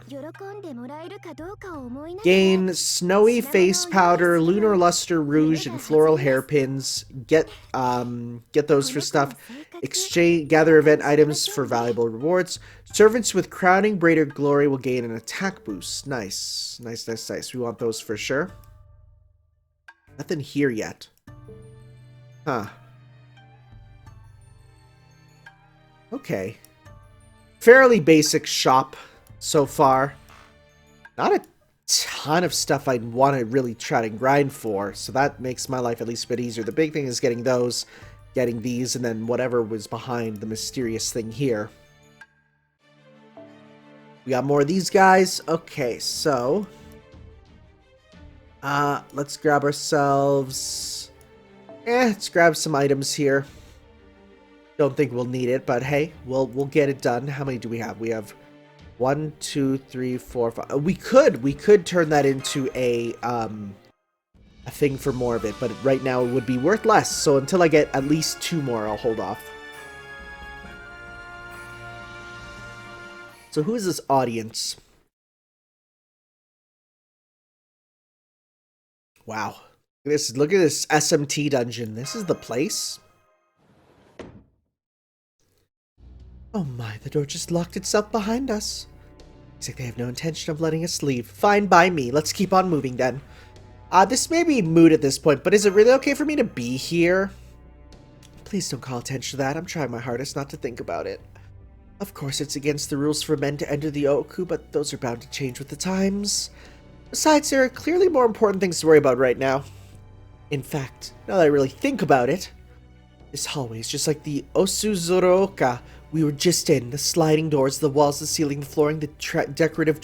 Gain snowy face powder, lunar luster rouge, and floral hairpins. Get those for stuff. Exchange, gather event items for valuable rewards. Servants with crowning braided glory will gain an attack boost. Nice. Nice, nice, nice. We want those for sure. Nothing here yet. Huh. Okay. Fairly basic shop so far. Not a ton of stuff I'd want to really try to grind for, so that makes my life at least a bit easier. The big thing is getting those, getting these, and then whatever was behind the mysterious thing here. We got more of these guys. Okay, so... let's grab ourselves... let's grab some items here. Don't think we'll need it, but hey, we'll get it done. How many do we have? We have 1, 2, 3, 4, 5. We could turn that into a thing for more of it, but right now it would be worth less. So until I get at least 2 more, I'll hold off. So who is this audience? Wow. Look at this SMT dungeon. This is the place? Oh my, the door just locked itself behind us. Looks like they have no intention of letting us leave. Fine by me. Let's keep on moving then. This may be moot at this point, but is it really okay for me to be here? Please don't call attention to that. I'm trying my hardest not to think about it. Of course, it's against the rules for men to enter the Ooku, but those are bound to change with the times. Besides, there are clearly more important things to worry about right now. In fact, now that I really think about it, this hallway is just like the Osuzurooka we were just in. The sliding doors, the walls, the ceiling, the flooring, the decorative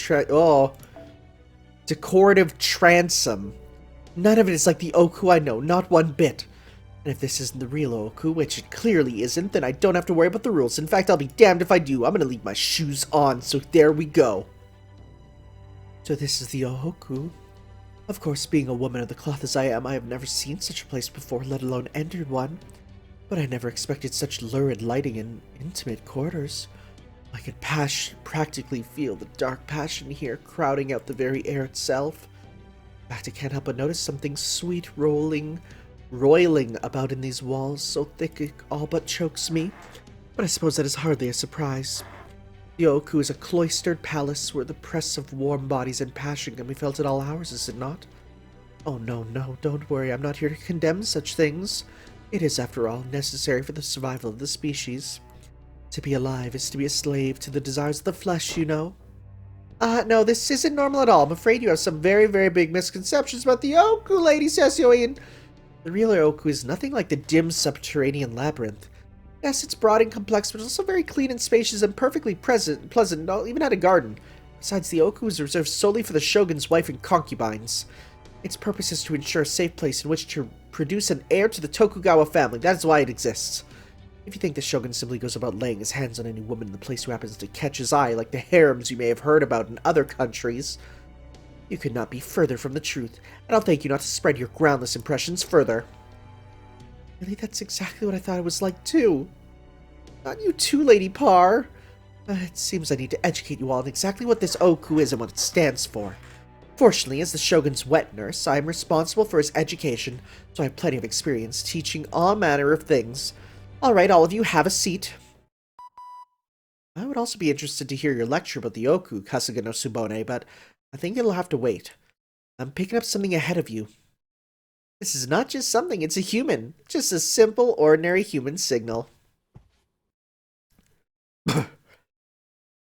transom. None of it is like the Ooku I know, not one bit. And if this isn't the real Ooku, which it clearly isn't, then I don't have to worry about the rules. In fact, I'll be damned if I do. I'm gonna leave my shoes on, so there we go. So this is the Ooku. Of course, being a woman of the cloth as I am, I have never seen such a place before, let alone entered one. But I never expected such lurid lighting in intimate quarters. I could practically feel the dark passion here crowding out the very air itself. In fact, I can't help but notice something sweet roiling about in these walls, so thick it all but chokes me. But I suppose that is hardly a surprise. The Ooku is a cloistered palace where the press of warm bodies and passion can be felt at all hours, is it not? Oh no, don't worry, I'm not here to condemn such things. It is, after all, necessary for the survival of the species. To be alive is to be a slave to the desires of the flesh, you know. No, this isn't normal at all. I'm afraid you have some very, very big misconceptions about the Ooku, Lady Sessioin. The real Ooku is nothing like the dim subterranean labyrinth. Yes, it's broad and complex, but also very clean and spacious and perfectly pleasant. It even had a garden. Besides, the Ooku is reserved solely for the Shogun's wife and concubines. Its purpose is to ensure a safe place in which to produce an heir to the Tokugawa family. That is why it exists. If you think the Shogun simply goes about laying his hands on any woman in the place who happens to catch his eye, like the harems you may have heard about in other countries, you could not be further from the truth, and I'll thank you not to spread your groundless impressions further. Really, that's exactly what I thought it was like, too. Not you too, Lady Parr. It seems I need to educate you all on exactly what this Ooku is and what it stands for. Fortunately, as the Shogun's wet nurse, I am responsible for his education, so I have plenty of experience teaching all manner of things. Alright, all of you, have a seat. I would also be interested to hear your lecture about the Ooku, Kasuga no Tsubone, but I think it'll have to wait. I'm picking up something ahead of you. This is not just something, it's a human. Just a simple, ordinary human signal.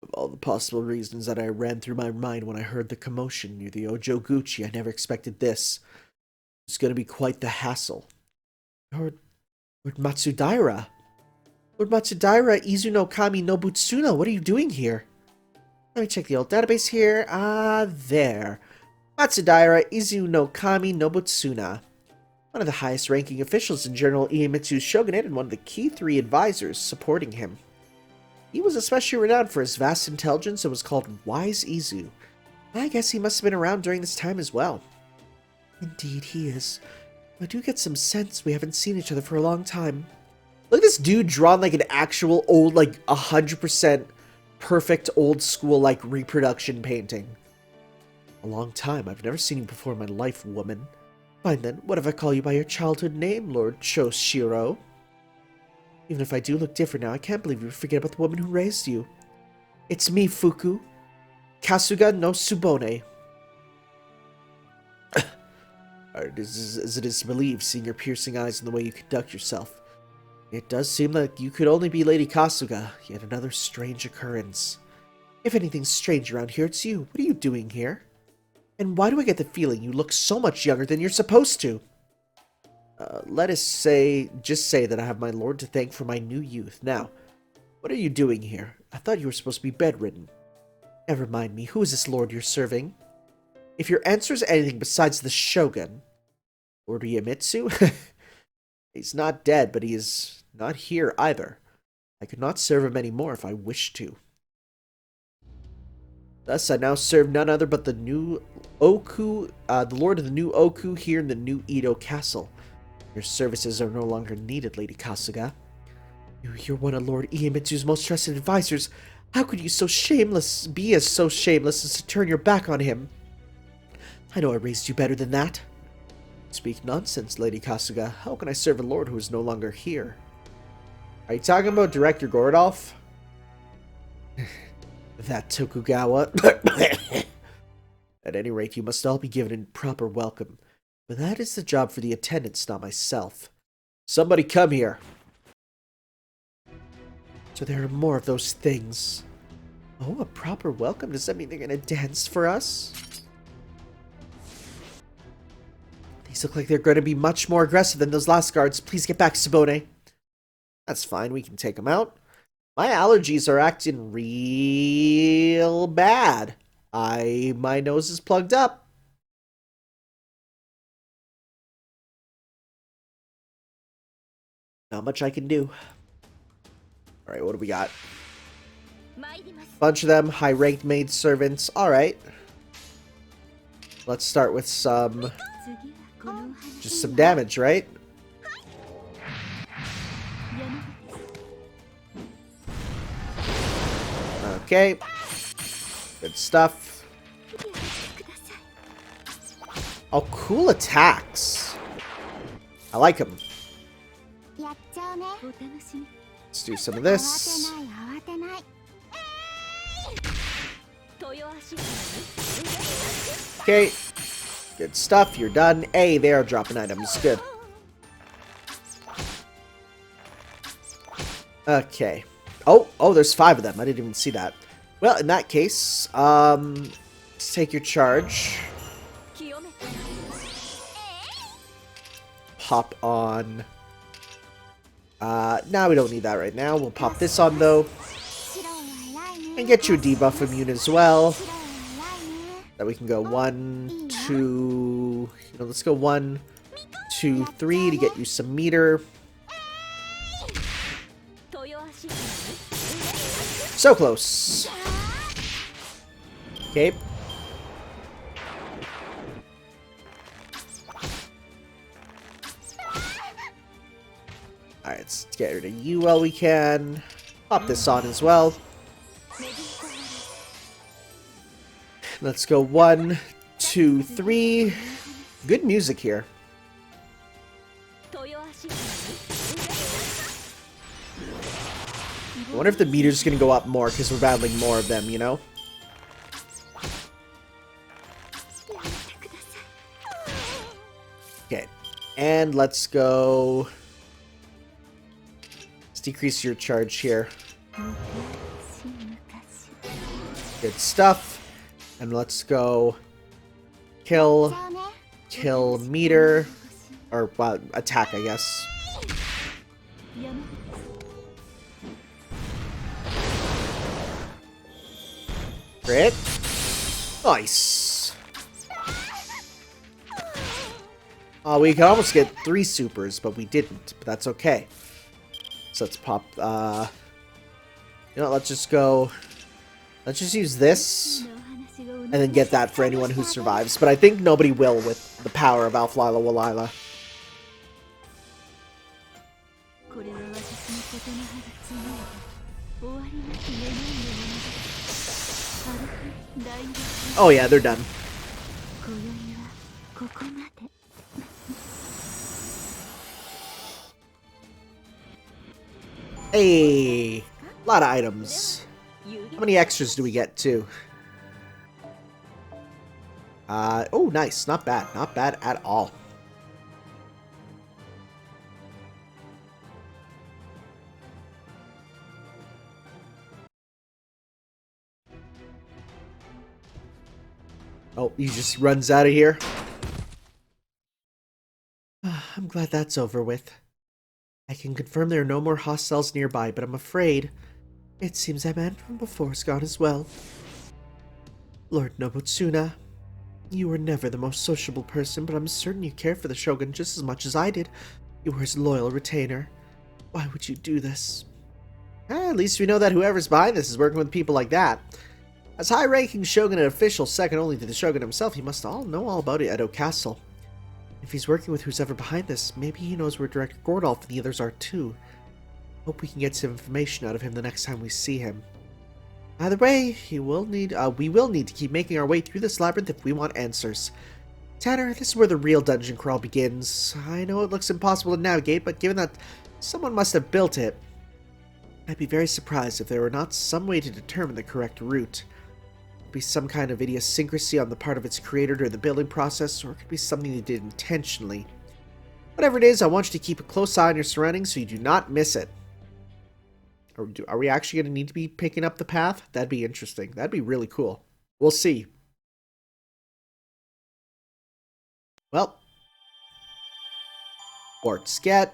Of all the possible reasons that I ran through my mind when I heard the commotion near the Ojoguchi, I never expected this. It's going to be quite the hassle. Lord Matsudaira? Lord Matsudaira Izu no Kami no Butsuna, what are you doing here? Let me check the old database here. There. Matsudaira Izu no Kami no Butsuna. one of the highest-ranking officials in General Iemitsu's shogunate and one of the key 3 advisors supporting him. He was especially renowned for his vast intelligence and was called Wise Izu. I guess he must have been around during this time as well. Indeed, he is. I do get some sense we haven't seen each other for a long time. Look at this dude drawn like an actual old, like 100% perfect old school, like reproduction painting. A long time. I've never seen you before in my life, woman. Fine then, what if I call you by your childhood name, Lord Choshiro? Even if I do look different now, I can't believe you forget about the woman who raised you. It's me, Fuku. Kasuga no Tsubone. As it is to believe, seeing your piercing eyes and the way you conduct yourself. It does seem like you could only be Lady Kasuga, yet another strange occurrence. If anything's strange around here, it's you. What are you doing here? And why do I get the feeling you look so much younger than you're supposed to? Let us just say that I have my lord to thank for my new youth. Now, what are you doing here? I thought you were supposed to be bedridden. Never mind me, who is this lord you're serving? If your answer is anything besides the shogun, Lord Iemitsu? He's not dead, but he is not here either. I could not serve him anymore if I wished to. Thus, I now serve none other but the new Ooku, the lord of the new Ooku here in the new Edo Castle. Your services are no longer needed, Lady Kasuga. You're one of Lord Iemitsu's most trusted advisors. How could you be so shameless as to turn your back on him? I know I raised you better than that. Speak nonsense, Lady Kasuga. How can I serve a lord who is no longer here? Are you talking about Director Gordolf? That Tokugawa. At any rate, you must all be given a proper welcome. But that is the job for the attendants, not myself. Somebody come here. So there are more of those things. Oh, a proper welcome? Does that mean they're gonna dance for us? These look like they're going to be much more aggressive than those last guards. Please get back, Tsubone. That's fine. We can take them out. My allergies are acting real bad. My nose is plugged up. Not much I can do. Alright, what do we got? Bunch of them, high-ranked maid servants. Alright. Let's start with some... just some damage, right? Okay. Good stuff. Oh, cool attacks. I like them. Let's do some of this. Okay. Good stuff. You're done. Hey, they are dropping items. Good. Okay. Oh, there's 5 of them. I didn't even see that. Well, in that case, let's take your charge. Pop on. Now we don't need that right now. We'll pop this on, though. And get you a debuff immune as well. That we can go 1, 2... let's go 1, 2, 3 to get you some meter. So close. Okay. Alright, let's get rid of you while we can. Pop this on as well. Let's go 1, 2, 3. Good music here. I wonder if the meter's gonna go up more because we're battling more of them, you know? Okay. And let's go... let's decrease your charge here. Good stuff. And let's go... kill meter. Or, well, attack, I guess. Crit. Nice. We could almost get 3 supers, but we didn't. But that's okay. So let's pop, you know, let's just go, let's just use this, and then get that for anyone who survives. But I think nobody will with the power of Alflila Walila. Oh yeah, they're done. Hey, a lot of items. How many extras do we get too? Oh nice, not bad at all. Oh, he just runs out of here. I'm glad that's over with. I can confirm there are no more hostiles nearby, but I'm afraid it seems that man from before is gone as well. Lord Nobutsuna, you were never the most sociable person, but I'm certain you care for the Shogun just as much as I did. You were his loyal retainer. Why would you do this? At least we know that whoever's behind this is working with people like that. As high-ranking Shogun and official second only to the Shogun himself, he must know all about it at Edo Castle. If he's working with who's ever behind this, maybe he knows where Director Gordolf and the others are too. Hope we can get some information out of him the next time we see him. Either way, we will need to keep making our way through this labyrinth if we want answers. Tanner, this is where the real dungeon crawl begins. I know it looks impossible to navigate, but given that someone must have built it, I'd be very surprised if there were not some way to determine the correct route. It could be some kind of idiosyncrasy on the part of its creator during the building process, or it could be something they did intentionally. Whatever it is, I want you to keep a close eye on your surroundings so you do not miss it. Are we actually going to need to be picking up the path? That'd be interesting. That'd be really cool. We'll see. Well. Port Sket.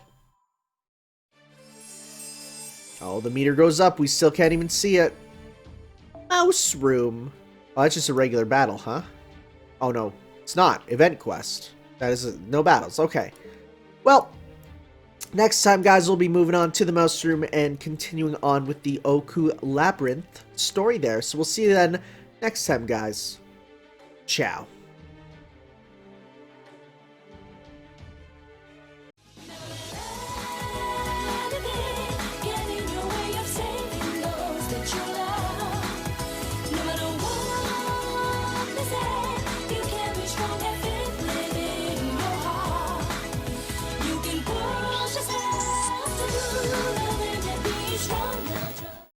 Oh, the meter goes up. We still can't even see it. Mouse room. Oh, that's just a regular battle, huh? Oh, no. It's not. Event quest. That is no battles. Okay. Well, next time, guys, we'll be moving on to the mouse room and continuing on with the Ooku Labyrinth story there. So we'll see you then next time, guys. Ciao.